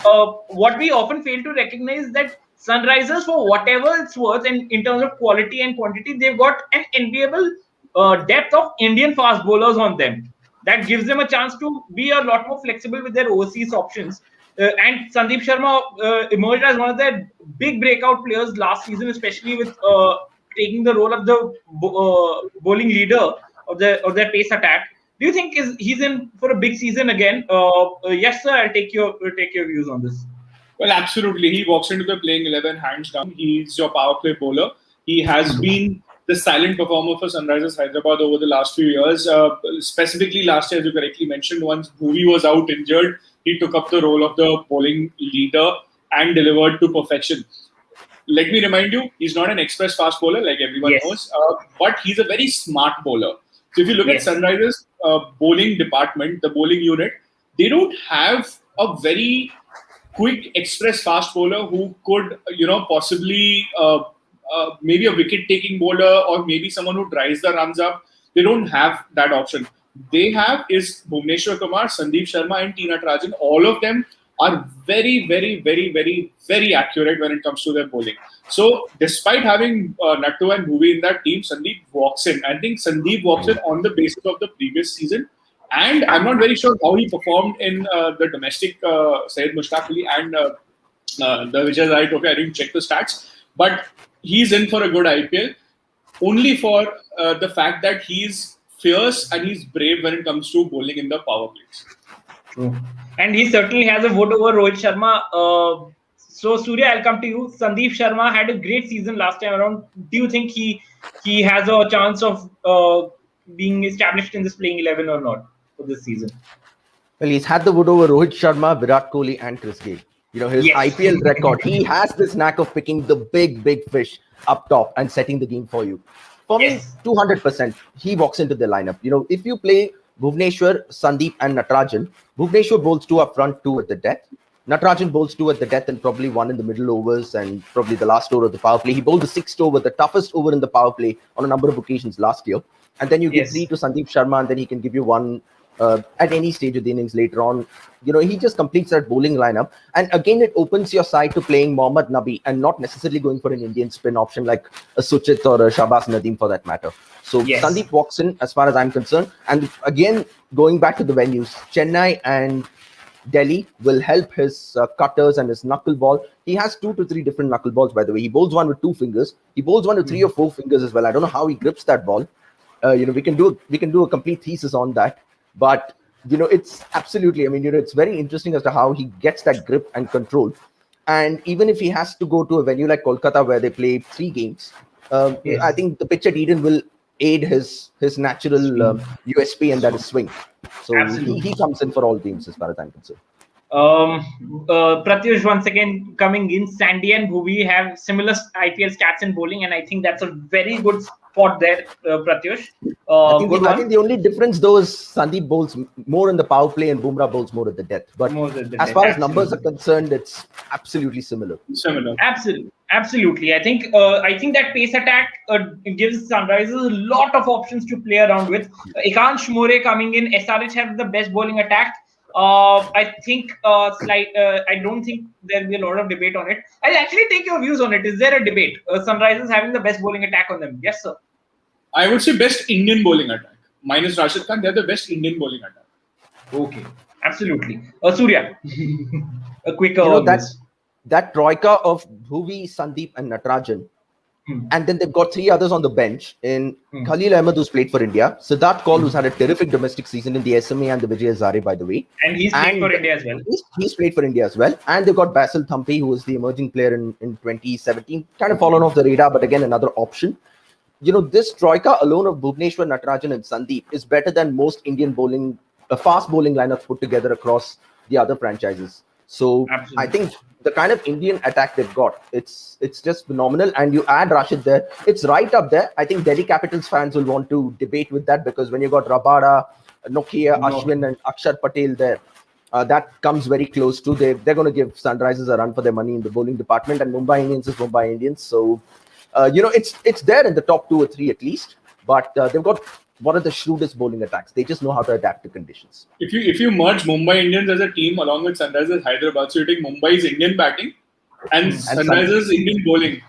what we often fail to recognize is that Sunrisers, for whatever it's worth, and in terms of quality and quantity, they've got an enviable depth of Indian fast bowlers on them. That gives them a chance to be a lot more flexible with their overseas options. And Sandeep Sharma emerged as one of their big breakout players last season, especially with taking the role of the bowling leader of their pace attack. Do you think he's in for a big season again? Yes, sir. I'll take your views on this. Well, absolutely. He walks into the playing 11 hands down. He's your power play bowler. He has been the silent performer for Sunrisers Hyderabad over the last few years. Specifically last year, as you correctly mentioned, once Bhuvi was out injured, he took up the role of the bowling leader and delivered to perfection. Let me remind you, he's not an express fast bowler like everyone knows, but he's a very smart bowler. So if you look at Sunrisers' bowling department, the bowling unit, they don't have a very quick express fast bowler who could, possibly maybe a wicket-taking bowler or maybe someone who drives the runs up. They don't have that option. They have is Bhuvneshwar Kumar, Sandeep Sharma and T. Natarajan. All of them are very, very, very, very, very accurate when it comes to their bowling. So despite having Nattu and Bhuvi in that team, Sandeep walks in. I think Sandeep walks in on the basis of the previous season. And I'm not very sure how he performed in the domestic Syed Mushtaq Ali and the Vijay Zari Trophy. I didn't check the stats. But he's in for a good IPL only for the fact that he's fierce and he's brave when it comes to bowling in the power plays. True. And he certainly has a vote over Rohit Sharma. So, Surya, I'll come to you. Sandeep Sharma had a great season last time around. Do you think he has a chance of being established in this playing 11 or not for this season? Well, he's had the vote over Rohit Sharma, Virat Kohli and Chris Gayle. His IPL record, he has this knack of picking the big fish up top and setting the game for you. For me, 200%, he walks into the lineup. If you play Bhuvneshwar, Sandeep and Natarajan, Bhuvneshwar bowls 2 up front, 2 at the death. Natarajan bowls 2 at the death and probably 1 in the middle overs and probably the last over of the power play. He bowled the 6th over, the toughest over in the power play on a number of occasions last year. And then you give 3 to Sandeep Sharma and then he can give you 1 at any stage of the innings later on. He just completes that bowling lineup. And again, it opens your side to playing Mohammad Nabi and not necessarily going for an Indian spin option like a Suchit or a Shahbaz Nadeem for that matter. So Sandeep walks in as far as I'm concerned. And again, going back to the venues, Chennai and Delhi will help his cutters and his knuckleball. He has 2 to 3 different knuckleballs, by the way. He bowls one with 2 fingers. He bowls one with 3 or 4 fingers as well. I don't know how he grips that ball. We can do a complete thesis on that. But it's absolutely, it's very interesting as to how he gets that grip and control. And even if he has to go to a venue like Kolkata where they play 3 games, I think the pitch at Eden will aid his natural USP, and that is swing. So he comes in for all games as far as I'm concerned. Pratyush, once again coming in, Sandy and Bhuvi have similar IPL stats in bowling, and I think that's a very good spot there, Pratyush. I think the only difference though is Sandeep bowls more in the power play and Bumrah bowls more at the death. But as far as numbers are concerned, it's absolutely similar. Absolutely. I think that pace attack gives Sunrisers a lot of options to play around with. Ekansh More coming in, SRH have the best bowling attack. I think I don't think there'll be a lot of debate on it. I'll actually take your views on it. Is there a debate? Sunrisers having the best bowling attack on them? Yes, sir. I would say best Indian bowling attack. Minus Rashid Khan, they're the best Indian bowling attack. Okay, absolutely. Surya, a quick that troika of Bhuvi, Sandeep and Natarajan. And then they've got 3 others on the bench in Khalil Ahmed, who's played for India, Siddharth Kaul, who's had a terrific domestic season in the SMA and the Vijay Zari, by the way. And he's played for India as well. He's played for India as well. And they've got Basil Thampi, who was the emerging player in 2017. Kind of fallen off the radar, but again, another option. This troika alone of Bhuvneshwar, Natarajan and Sandeep is better than most Indian bowling, fast bowling lineups put together across the other franchises. So I think the kind of Indian attack they've got, it's just phenomenal. And you add Rashid there, it's right up there. I think Delhi Capitals fans will want to debate with that because when you got Rabada, Nokia, Ashwin and Akshar Patel there, that comes very close to. They're going to give Sunrisers a run for their money in the bowling department, and Mumbai Indians is Mumbai Indians. So, it's there in the top 2 or 3 at least. But they've got one of the shrewdest bowling attacks. They just know how to adapt to conditions. If you merge Mumbai Indians as a team along with Sunrisers Hyderabad, so you take Mumbai's Indian batting and Sunrisers Indian bowling,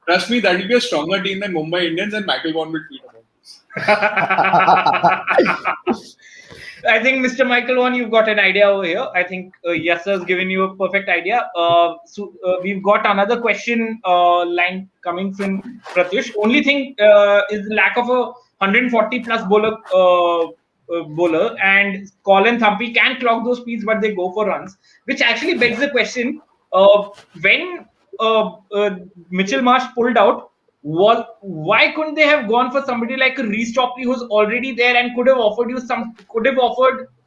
trust me, that will be a stronger team than Mumbai Indians, and Michael Vaughan will tweet about this. I think Mr. Michael One, you've got an idea over here. I think Yes has given you a perfect idea. We've got another question line coming from Pratyush. Only thing is the lack of a 140 plus bowler, and Colin Thumpy can clock those speeds, but they go for runs, which actually begs the question: when Mitchell Marsh pulled out, why couldn't they have gone for somebody like a Reece Topley who's already there and could have offered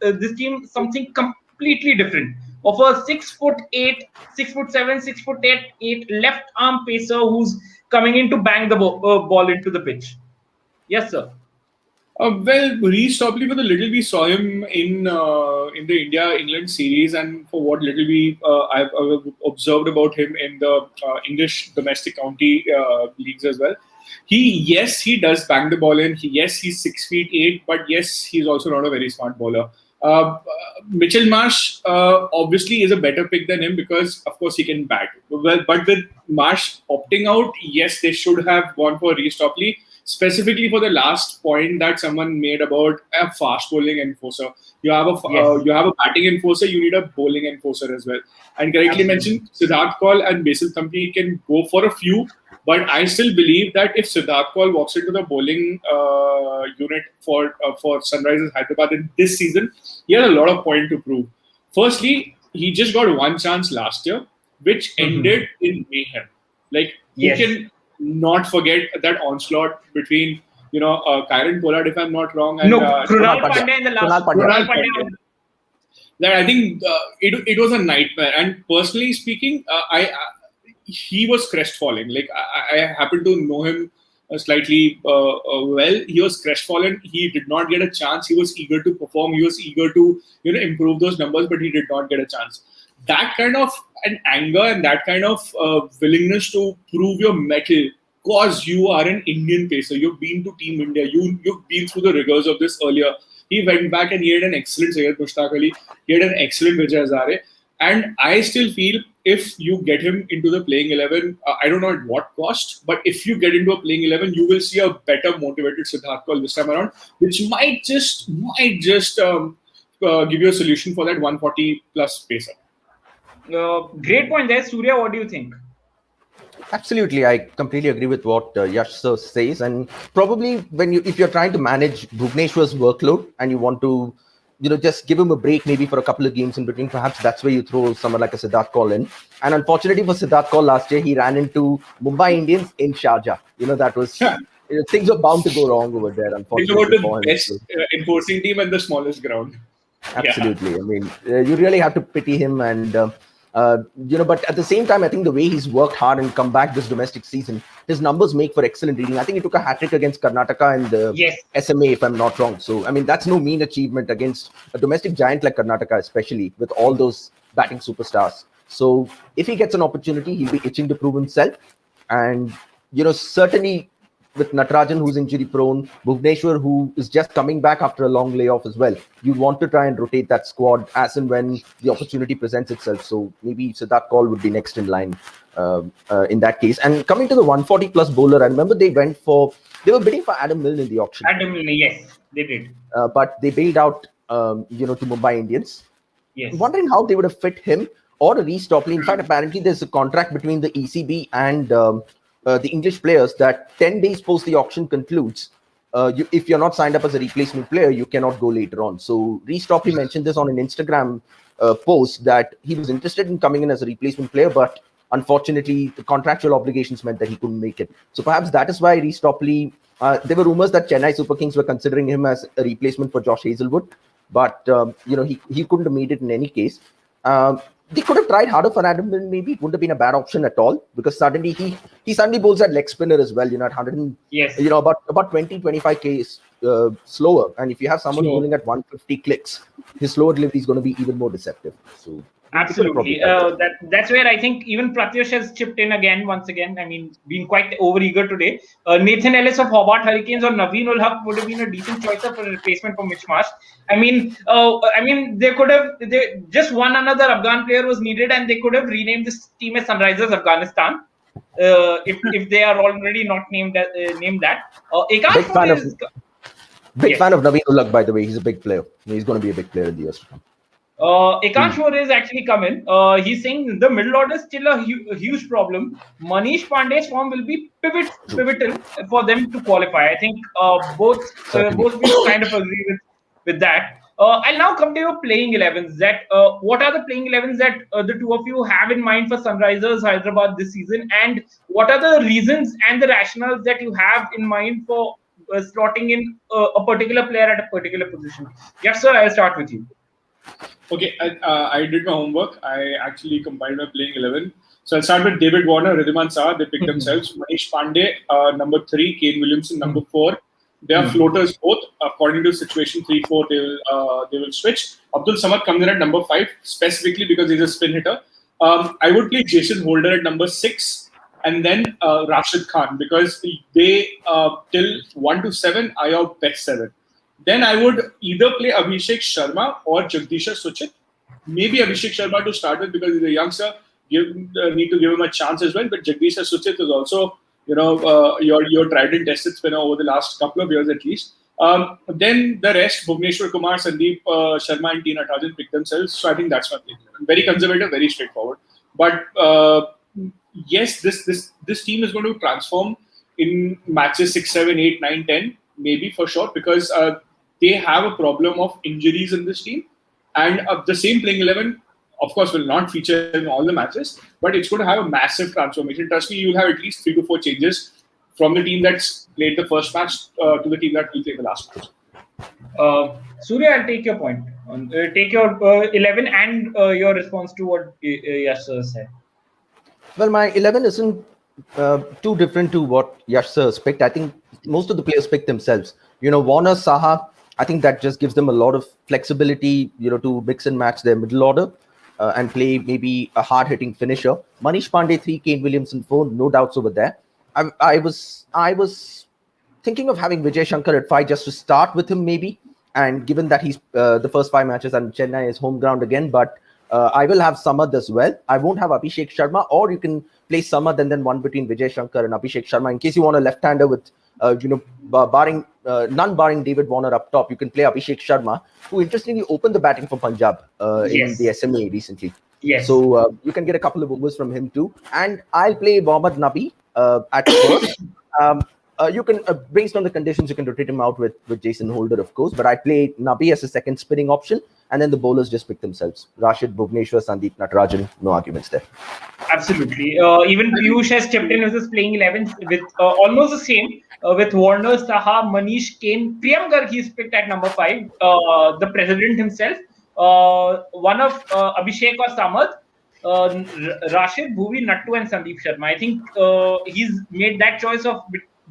this team something completely different, of a 6'8", 6'7", 6'8" left arm pacer who's coming in to bang the ball into the pitch. Yes, sir. Well, Reece Topley, for the little we saw him in the India-England series, and for what little I've observed about him in the English domestic county leagues as well. He does bang the ball in. He's 6'8", but yes, he's also not a very smart bowler. Mitchell Marsh obviously is a better pick than him because, of course, he can bat. Well, but with Marsh opting out, yes, they should have gone for Reece Topley. Specifically for the last point that someone made about a fast bowling enforcer. You have a batting enforcer, you need a bowling enforcer as well. And correctly mentioned, Siddharth Kaul and Basil Thampi can go for a few, but I still believe that if Siddharth Kaul walks into the bowling unit for Sunrisers Hyderabad in this season, he has a lot of point to prove. Firstly, he just got one chance last year, which ended in mayhem. Like, you can not forget that onslaught between Kyron Pollard, if I'm not wrong, and Krunal Pandey in the last. Krunal Pandey. That I think it was a nightmare. And personally speaking, he was crestfallen. Like I happen to know him slightly well. He was crestfallen. He did not get a chance. He was eager to perform. He was eager to improve those numbers, but he did not get a chance. That kind of an anger and that kind of willingness to prove your mettle, because you are an Indian pacer, you've been to Team India, you've been through the rigors of this earlier. He went back and he had an excellent Syed Mushtaq Ali, he had an excellent Vijay Hazare, and I still feel if you get him into the playing 11, I don't know at what cost, but if you get into a playing 11, you will see a better motivated Siddharth Kaul this time around, which might just give you a solution for that 140 plus pacer. Great point there. Soorya, what do you think? Absolutely, I completely agree with what Yash sir says. And probably if you're trying to manage Bhuvneshwar's workload and you want to, just give him a break maybe for a couple of games in between, perhaps that's where you throw someone like a Siddharth Kaul in. And unfortunately for Siddharth Kaul last year, he ran into Mumbai Indians in Sharjah. That was things were bound to go wrong over there. Unfortunately, think about the best enforcing team and the smallest ground. Absolutely. Yeah. I mean, you really have to pity him, and but at the same time, I think the way he's worked hard and come back this domestic season, his numbers make for excellent reading. I think he took a hat-trick against Karnataka in the SMA, if I'm not wrong. So, I mean, that's no mean achievement against a domestic giant like Karnataka, especially with all those batting superstars. So, if he gets an opportunity, he'll be itching to prove himself. And, certainly with Natarajan, who's injury prone, Bhuvneshwar, who is just coming back after a long layoff as well. You want to try and rotate that squad as and when the opportunity presents itself. So maybe Siddharth Kaul would be next in line in that case. And coming to the 140 plus bowler, I remember they were bidding for Adam Milne in the auction. Adam Milne, yes, they did. But they bailed out, to Mumbai Indians. Yes. Wondering how they would have fit him or Reece Topley. In fact, apparently there's a contract between the ECB and the English players that 10 days post the auction concludes, if you're not signed up as a replacement player, you cannot go later on. So Reece Topley mentioned this on an Instagram post that he was interested in coming in as a replacement player, but unfortunately the contractual obligations meant that he couldn't make it. So perhaps that is why Reece Topley, there were rumors that Chennai Super Kings were considering him as a replacement for Josh Hazlewood, but he couldn't have made it in any case. They could have tried harder for Adam Milne, maybe. It wouldn't have been a bad option at all, because suddenly he suddenly bowls at leg spinner as well, at 100, about 20-25 Ks slower. And if you have someone bowling at 150 clicks, his slower delivery is going to be even more deceptive. So absolutely, that's where I think even Pratyush has chipped in once again. I mean, being quite overeager today. Nathan Ellis of Hobart Hurricanes or Naveen ul Haq would have been a decent choice for a replacement for Mitch Marsh. I mean, they could have just one another Afghan player was needed, and they could have renamed this team as Sunrisers Afghanistan. If they are already not named that. Big fan of Naveen Ulak, by the way. He's a big player. He's going to be a big player in the years to come. Ekansh More is actually come in. He's saying the middle order is still a huge problem. Manish Pandey's form will be pivotal for them to qualify. I think both we kind of agree with that. I'll now come to your playing 11s. What are the playing 11s that the two of you have in mind for Sunrisers Hyderabad this season, and what are the reasons and the rationales that you have in mind for slotting in a particular player at a particular position? Yes, sir. I'll start with you. Okay, I did my homework. I actually compiled my playing 11. So I'll start with David Warner, Ridhiman Saha. They picked themselves. Manish Pandey, number 3. Kane Williamson, number 4. They are floaters both. According to situation 3-4, they will switch. Abdul Samad comes in at number 5, specifically because he's a spin hitter. I would play Jason Holder at number 6, and then Rashid Khan, because they till 1 to 7 are your best 7. Then I would either play Abhishek Sharma or Jagdisha Suchit. Maybe Abhishek Sharma to start with because he's a youngster. Need to give him a chance as well. But Jagdisha Suchit is also, your tried and tested spinner over the last couple of years at least. Then the rest, Bhuvneshwar Kumar, Sandeep Sharma and T. Natarajan pick themselves. So I think that's my play. Very conservative, very straightforward. But yes, this team is going to transform in matches 6, 7, 8, 9, 10, maybe for sure, because they have a problem of injuries in this team. And the same playing 11, of course, will not feature in all the matches, but it's going to have a massive transformation. Trust me, you'll have at least 3 to 4 changes from the team that's played the first match to the team that will play the last match. Soorya, I'll take your point. Take your 11 and your response to what Yash sir said. Well, my 11 isn't too different to what Yash sir's picked. I think most of the players pick themselves. Warner, Saha, I think that just gives them a lot of flexibility, to mix and match their middle order and play maybe a hard-hitting finisher. Manish Pandey 3, Kane Williamson 4, no doubts over there. I was thinking of having Vijay Shankar at 5 just to start with him maybe. And given that he's the first 5 matches and Chennai is home ground again, but I will have Samad as well. I won't have Abhishek Sharma, or you can play Samad and then one between Vijay Shankar and Abhishek Sharma in case you want a left-hander with barring David Warner up top. You can play Abhishek Sharma, who interestingly opened the batting for Punjab in the SMA recently. Yes. So you can get a couple of overs from him too. And I'll play Mohammad Nabi at first. You can, based on the conditions, you can rotate him out with Jason Holder, of course. But I play Nabi as a second spinning option, and then the bowlers just pick themselves. Rashid, Bhuvneshwar, Sandeep, Natarajan, no arguments there. Absolutely. Even Piyush has chipped in with his playing 11 with almost the same. With Warner, Saha, Manish, Kane, Priyam Garg, he's picked at number 5. The president himself. One of Abhishek or Samad. Rashid, Bhuvi, Nattu and Sandeep Sharma. I think he's made that choice of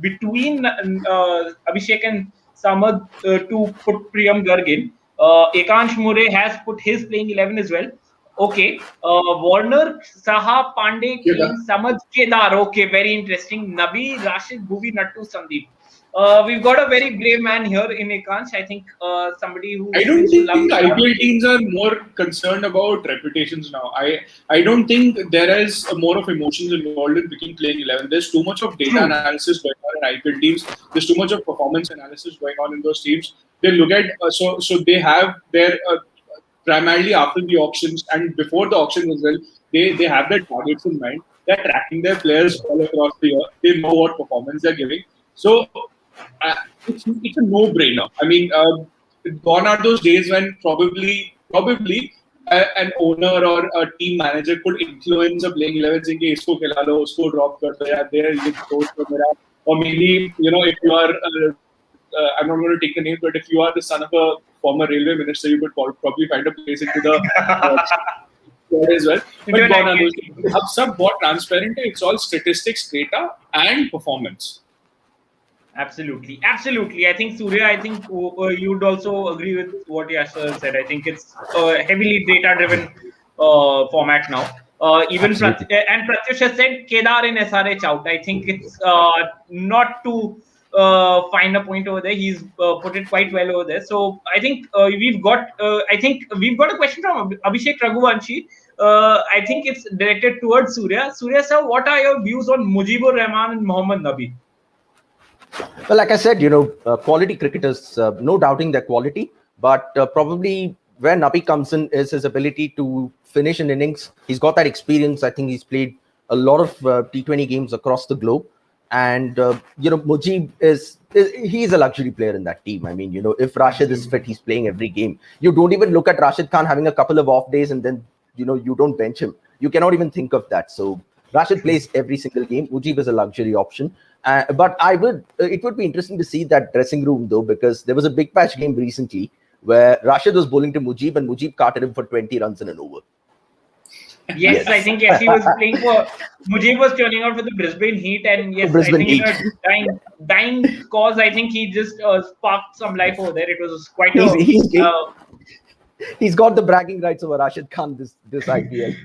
between Abhishek and Samad to put Priyam Garg in. Ekansh More has put his playing 11 as well. Okay. Warner, Saha, Pandey, Kane, Samad, Kedar. Okay, very interesting. Nabi, Rashid, Bhuvi, Nattu, Sandeep. We've got a very brave man here in Ekansh. I think somebody who... I don't think IPL teams are more concerned about reputations now. I don't think there is more of emotions involved in picking playing 11. There's too much of data analysis going on in IPL teams. There's too much of performance analysis going on in those teams. They look at... So they have their... primarily after the auctions and before the auctions as well, they have their targets in mind. They're tracking their players all across the year. They know what performance they're giving. So it's a no-brainer. I mean, gone are those days when probably an owner or a team manager could influence a playing 11 saying, isko khila lo, usko drop kar do, yaar, there you coach wagera. Or maybe, if you are, I'm not going to take the name, but if you are the son of a former railway minister, you could probably find a place into the as well. But gone are those days. Ab sab bahut transparent hai. It's all statistics, data and performance. Absolutely. I think Soorya, you'd also agree with what Yash said. I think it's a heavily data-driven format now. Even Pratyush has said Kedar in SRH out. I think it's not to find a point over there. He's put it quite well over there. So I think we've got a question from Abhishek Raghuvanshi. I think it's directed towards Soorya. Soorya sir, what are your views on Mujibur Rahman and Mohammad Nabi? Well, like I said, quality cricketers, no doubting their quality, but probably where Nabi comes in is his ability to finish an innings. He's got that experience. I think he's played a lot of T20 games across the globe. And, Mujib he's a luxury player in that team. I mean, if Rashid is fit, he's playing every game. You don't even look at Rashid Khan having a couple of off days and then, you don't bench him. You cannot even think of that. So Rashid plays every single game. Mujib is a luxury option. But it would be interesting to see that dressing room though, because there was a big patch game recently where Rashid was bowling to Mujib and Mujib carted him for 20 runs in an over. Yes, I think he was playing for Mujib was turning out for the Brisbane Heat, and yes, I think in a dying cause, I think he just sparked some life over there. It was quite he's got the bragging rights over Rashid Khan this IPL.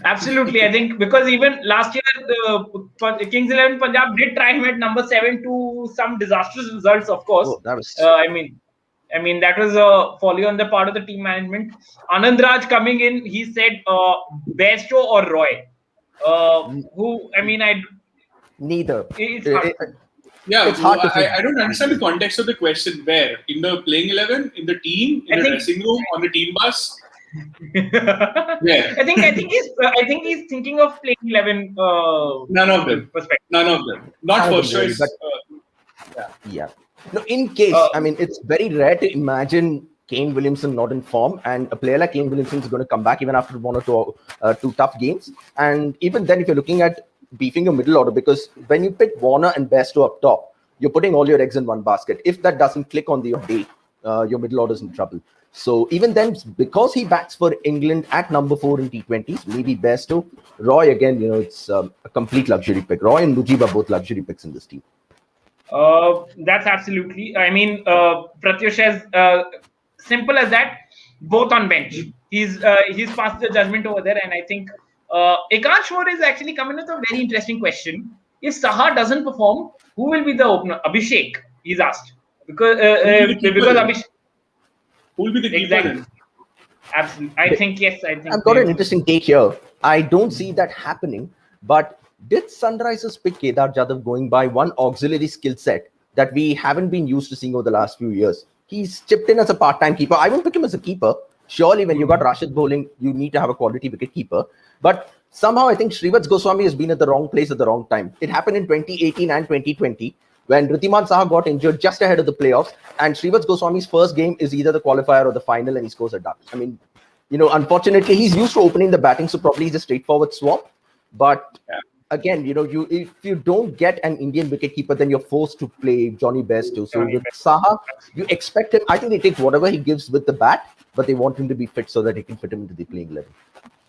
Absolutely, I think because even last year the Kings 11 Punjab did try him at number 7 to some disastrous results. Of course, that was. I mean that was a folly on the part of the team management. Anand Raj coming in, he said Bairstow or Roy. Neither. It's hard I don't understand the context of the question. Where? In the playing 11, in the team, in the dressing room, on the team bus? Yeah. I think he's thinking of playing 11. None of them. None of them. Not first choice. Yeah. No, in case, it's very rare to imagine Kane Williamson not in form, and a player like Kane Williamson is going to come back even after one or two tough games. And even then, if you're looking at beefing your middle order, because when you pick Warner and Bairstow up top, you're putting all your eggs in one basket. If that doesn't click on the day, your middle order is in trouble. So even then, because he bats for England at number 4 in T20s, maybe Bairstow. Roy, again, it's a complete luxury pick. Roy and Mujib are both luxury picks in this team. That's absolutely. I mean, Pratyush is simple as that. Both on bench. He's passed the judgment over there, and I think Ekansh Moore is actually coming with a very interesting question. If Saha doesn't perform, who will be the opener? Abhishek, he's asked. Because Abhishek. Who will be the keeper? Exactly. Absolutely. I think I've got an interesting take here. I don't see that happening, but did Sunrisers pick Kedar Jadhav going by one auxiliary skill set that we haven't been used to seeing over the last few years? He's chipped in as a part-time keeper. I won't pick him as a keeper. Surely when you got Rashid bowling, you need to have a quality wicket keeper. But somehow I think Shrivats Goswami has been at the wrong place at the wrong time. It happened in 2018 and 2020 when Ridhiman Saha got injured just ahead of the playoffs, and Shrivats Goswami's first game is either the qualifier or the final, and he scores a duck. I mean, unfortunately, he's used to opening the batting, so probably he's a straightforward swap. But again, if you don't get an Indian wicketkeeper, then you're forced to play Johnny Bairstow. So with Saha, you expect him. I think they take whatever he gives with the bat, but they want him to be fit so that they can fit him into the playing 11.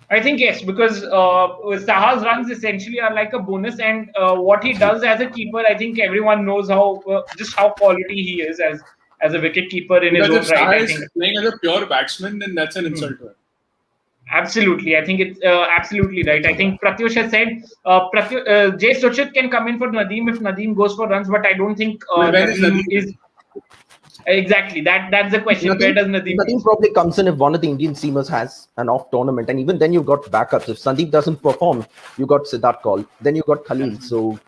I think yes, because Saha's runs essentially are like a bonus, and what he does as a keeper, I think everyone knows just how quality he is as a wicket keeper in his own right. If Saha is playing as a pure batsman, then that's an insult to him. Absolutely, I think it's absolutely right. I think Pratyush has said Jay Suchit can come in for Nadeem if Nadeem goes for runs, but I don't think Nadeem is. Exactly, that's the question. Where does Nadeem? Nadeem probably comes in if one of the Indian seamers has an off tournament, and even then you've got backups. If Sandeep doesn't perform, you got Siddharth Kaul, then you got Khalil. So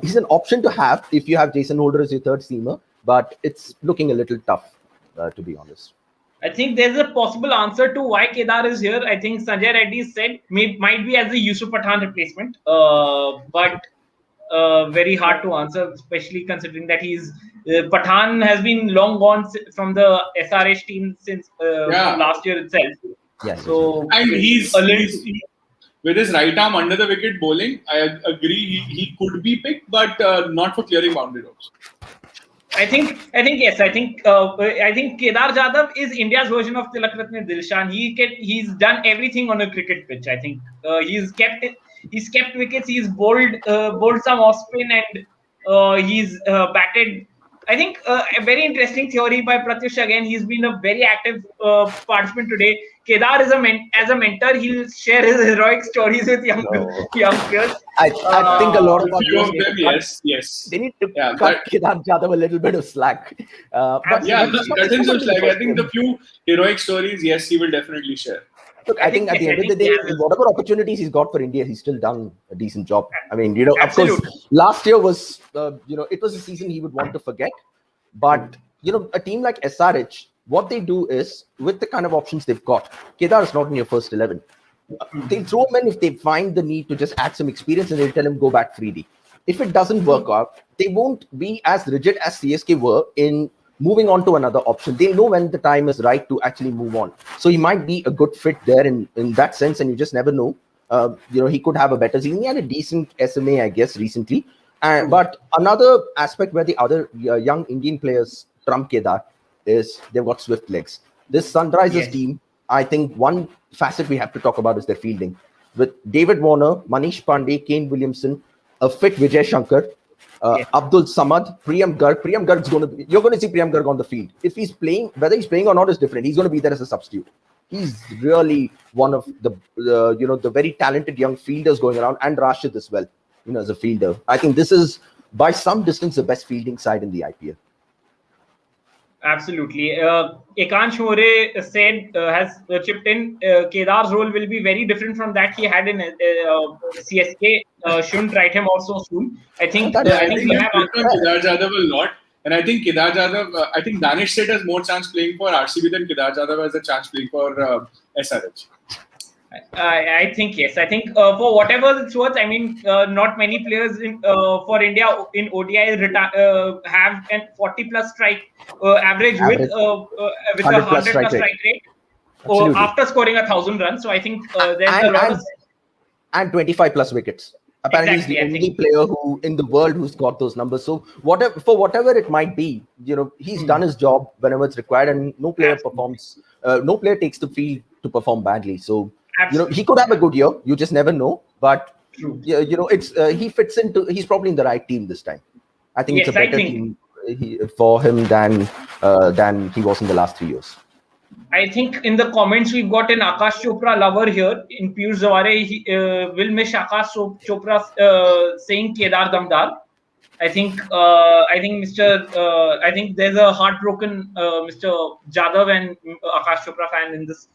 he's an option to have if you have Jason Holder as your third seamer, but it's looking a little tough, to be honest. I think there's a possible answer to why Kedar is here. I think Sanjay Reddy said might be as a Yusuf Pathan replacement, but very hard to answer, especially considering that Pathan has been long gone from the SRH team since last year itself. Yeah. So and he's with his right arm under the wicket bowling. I agree he could be picked, but not for clearing boundary routes. I think yes. I think Kedar Jadhav is India's version of Tilakratne Dilshan. He's done everything on a cricket pitch. I think he's kept wickets. He's bowled some off spin, and he's batted. I think a very interesting theory by Pratyush again. He's been a very active participant today. Kedar is as a mentor, he'll share his heroic stories with young players. I think a lot of few of them, yes. They need to Yeah, cut Kedar Jadhav a little bit of slack. But yeah, let's not cut him some forget slack. the I think the few heroic stories, yes, he will definitely share. Look, I think at the end of the day, whatever opportunities he's got for India, he's still done a decent job. I mean, you know, of course, last year was, you know, it was a season he would want to forget. But, you know, a team like SRH, what they do is, with the kind of options they've got, Kedar is not in your first 11. They'll throw him in if they find the need to just add some experience, and they'll tell him go back freely. If it doesn't work out, they won't be as rigid as CSK were in moving on to another option. They know when the time is right to actually move on. So he might be a good fit there in that sense, and you just never know. You know, he could have a better season. He had a decent SMA, I guess, recently. But another aspect where the other young Indian players trump Kedar is they've got swift legs. This Sunrisers team, I think one facet we have to talk about is their fielding. With David Warner, Manish Pandey, Kane Williamson, a fit Vijay Shankar, Abdul Samad, Priyam Garg. Priyam Garg's you're going to see Priyam Garg on the field. If he's playing, whether he's playing or not is different. He's going to be there as a substitute. He's really one of the, you know, the very talented young fielders going around, and Rashid as well, you know, as a fielder. I think this is by some distance the best fielding side in the IPL. Absolutely. Ekansh More said, has chipped in, Kedar's role will be very different from that he had in CSK. Shouldn't write him out so soon. I think we have Kedar Jadhav a lot. And I think Kedar Jadhav, I think Danish Seth has more chance playing for RCB than Kedar Jadhav has a chance playing for SRH. I think yes. I think for whatever it's worth, I mean, not many players for India in ODI have an 40+ strike average with a 100+ strike rate after scoring 1,000 runs. So I think there's a lot and 25+ wickets. Apparently, he's the only player who in the world who's got those numbers. So whatever it might be, you know, he's done his job whenever it's required, and no player performs. No player takes the field to perform badly. So. You know, he could have a good year. You just never know. But yeah, you know, it's he fits into. He's probably in the right team this time. I think it's a better team for him than he was in the last 3 years. I think in the comments we've got an Akash Chopra lover here in Piyush Zaware. He will miss Akash Chopra saying Kedar Damdar. I think there's a heartbroken Mr. Jadhav and Akash Chopra fan in this.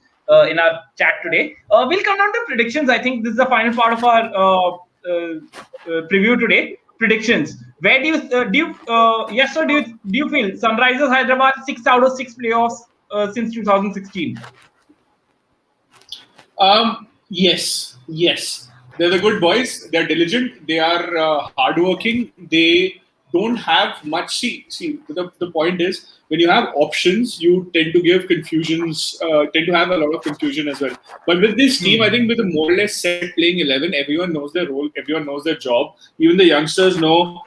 In our chat today, we'll come down to predictions. I think this is the final part of our preview today. Predictions. Where do you yes sir? Do you feel Sunrisers Hyderabad 6 out of 6 playoffs since 2016? Yes. They're the good boys. They're diligent. They are hardworking. They don't have much. See, the point is, when you have options, you tend to give confusions, tend to have a lot of confusion as well. But with this team, I think with a more or less set playing 11, everyone knows their role, everyone knows their job. Even the youngsters know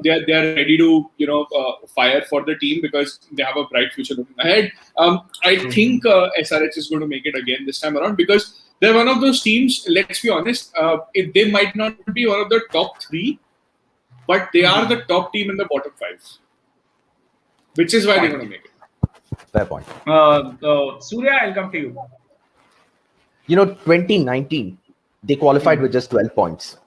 they are ready to, you know, fire for the team because they have a bright future looking ahead. I think SRH is going to make it again this time around because they're one of those teams. Let's be honest, they might not be one of the top 3, but they are the top team in the bottom 5. Which is why they're going to make it. Fair point. Soorya, I'll come to you. You know, 2019, they qualified with just 12 points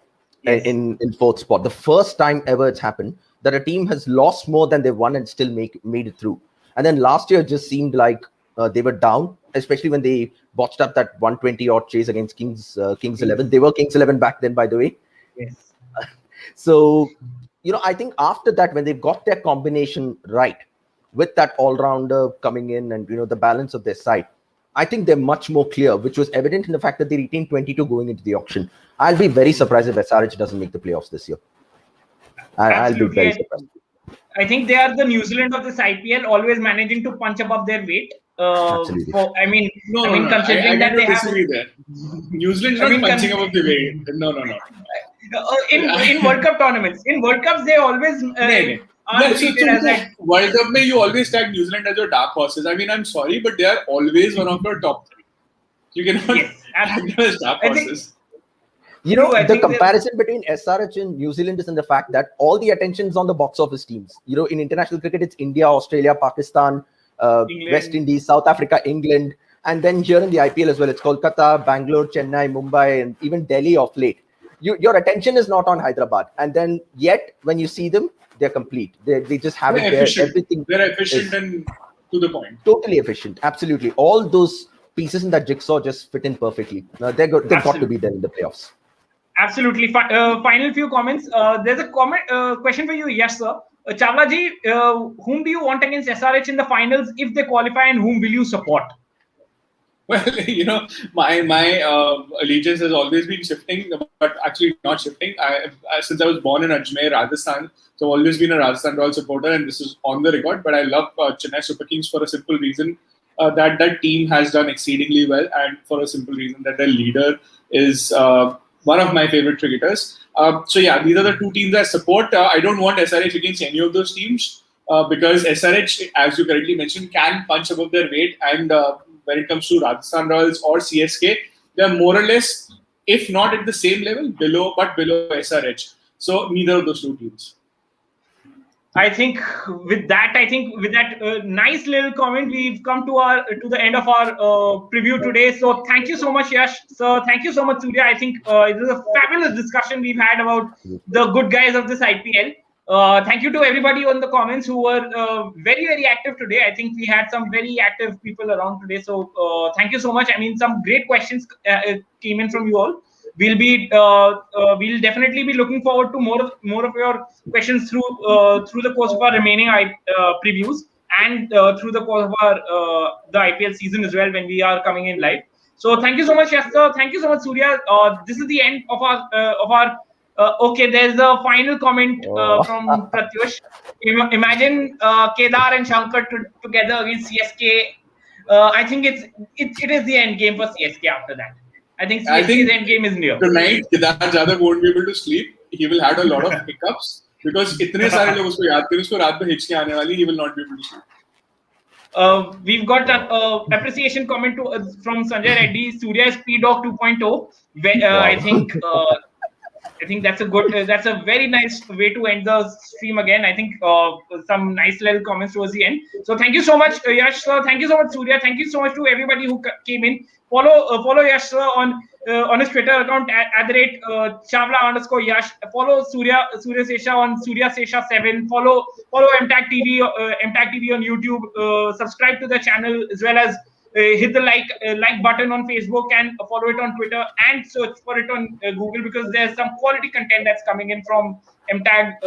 in 4th spot. The first time ever it's happened that a team has lost more than they won and still made it through. And then last year just seemed like they were down, especially when they botched up that 120-odd chase against Kings 11. They were Kings 11 back then, by the way. Yes. So, you know, I think after that, when they've got their combination right, with that all-rounder coming in and, you know, the balance of their side, I think they're much more clear, which was evident in the fact that they retained 22 going into the auction. I'll be very surprised if SRH doesn't make the playoffs this year. I'll be very surprised. I think they are the New Zealand of this IPL, always managing to punch above their weight. Absolutely. Considering that they have... There. New Zealand is not punching above the weight. No. In World Cup tournaments, in World Cups, they always... World Cup mein you always tag New Zealand as your dark horses. I mean, I'm sorry, but they are always one of your top 3. You cannot tag them as dark horses. You know, the comparison between SRH and New Zealand is in the fact that all the attention's on the box office teams. You know, in international cricket, it's India, Australia, Pakistan, West Indies, South Africa, England. And then here in the IPL as well, it's Kolkata, Bangalore, Chennai, Mumbai, and even Delhi of late. Your attention is not on Hyderabad. And then yet, when you see them, they're complete. They just have it there. Everything. They're efficient and to the point. Totally efficient. Absolutely. All those pieces in that jigsaw just fit in perfectly. They've got to be there in the playoffs. Absolutely. Final few comments. There's a question for you, Yash sir. Chawla ji, whom do you want against SRH in the finals if they qualify, and whom will you support? Well, my allegiance has always been shifting, but actually not shifting. Since I was born in Ajmer, Rajasthan, so I've always been a Rajasthan Royals supporter, and this is on the record. But I love Chennai Super Kings for a simple reason that team has done exceedingly well, and for a simple reason that their leader is one of my favorite cricketers. So yeah, these are the two teams I support. I don't want SRH against any of those teams because SRH, as you correctly mentioned, can punch above their weight, and when it comes to Rajasthan Royals or CSK, they're more or less, if not at the same level, below SRH. So neither of those two teams. I think with that nice little comment, we've come to the end of our preview today. So thank you so much, Yash. So thank you so much, Soorya. I think it was a fabulous discussion we've had about the good guys of this IPL. Thank you to everybody on the comments who were very, very active today. I think we had some very active people around today. So thank you so much. I mean, some great questions came in from you all. We'll definitely be looking forward to more of your questions through the course of our remaining previews and through the course of the IPL season as well when we are coming in live. So thank you so much, Yash. Thank you so much, Soorya. This is the end of our. Okay, there's a final comment from Pratyush. Imagine Kedar and Shankar together against CSK. I think it is the end game for CSK after that. I think CSK's end game is near. Tonight, Kedar Jadhav won't be able to sleep. He will have a lot of hiccups because इतने सारे लोग उसको याद करें, उसको रात में हिचके आने वाली. He will not be able to sleep. We've got an appreciation comment from Sanjay Reddy. Soorya is P-Dog 2.0. I think that's a very nice way to end the stream again. I think some nice little comments towards the end. So thank you so much, Yash sir. Thank you so much, Soorya. Thank you so much to everybody who came in. Follow Yash sir on his Twitter account @Chavla_Yash. Follow Soorya Sesha on Soorya Sesha 7. Follow MTAG TV on YouTube. Subscribe to the channel as well as hit the like button on Facebook and follow it on Twitter and search for it on Google because there's some quality content that's coming in from MTAG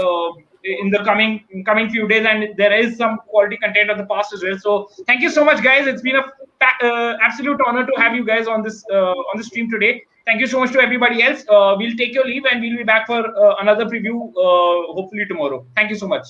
in the coming few days, and there is some quality content of the past as well. So thank you so much, guys. It's been a absolute honor to have you guys on this stream today. Thank you so much to everybody else. We'll take your leave and we'll be back for another preview hopefully tomorrow. Thank you so much.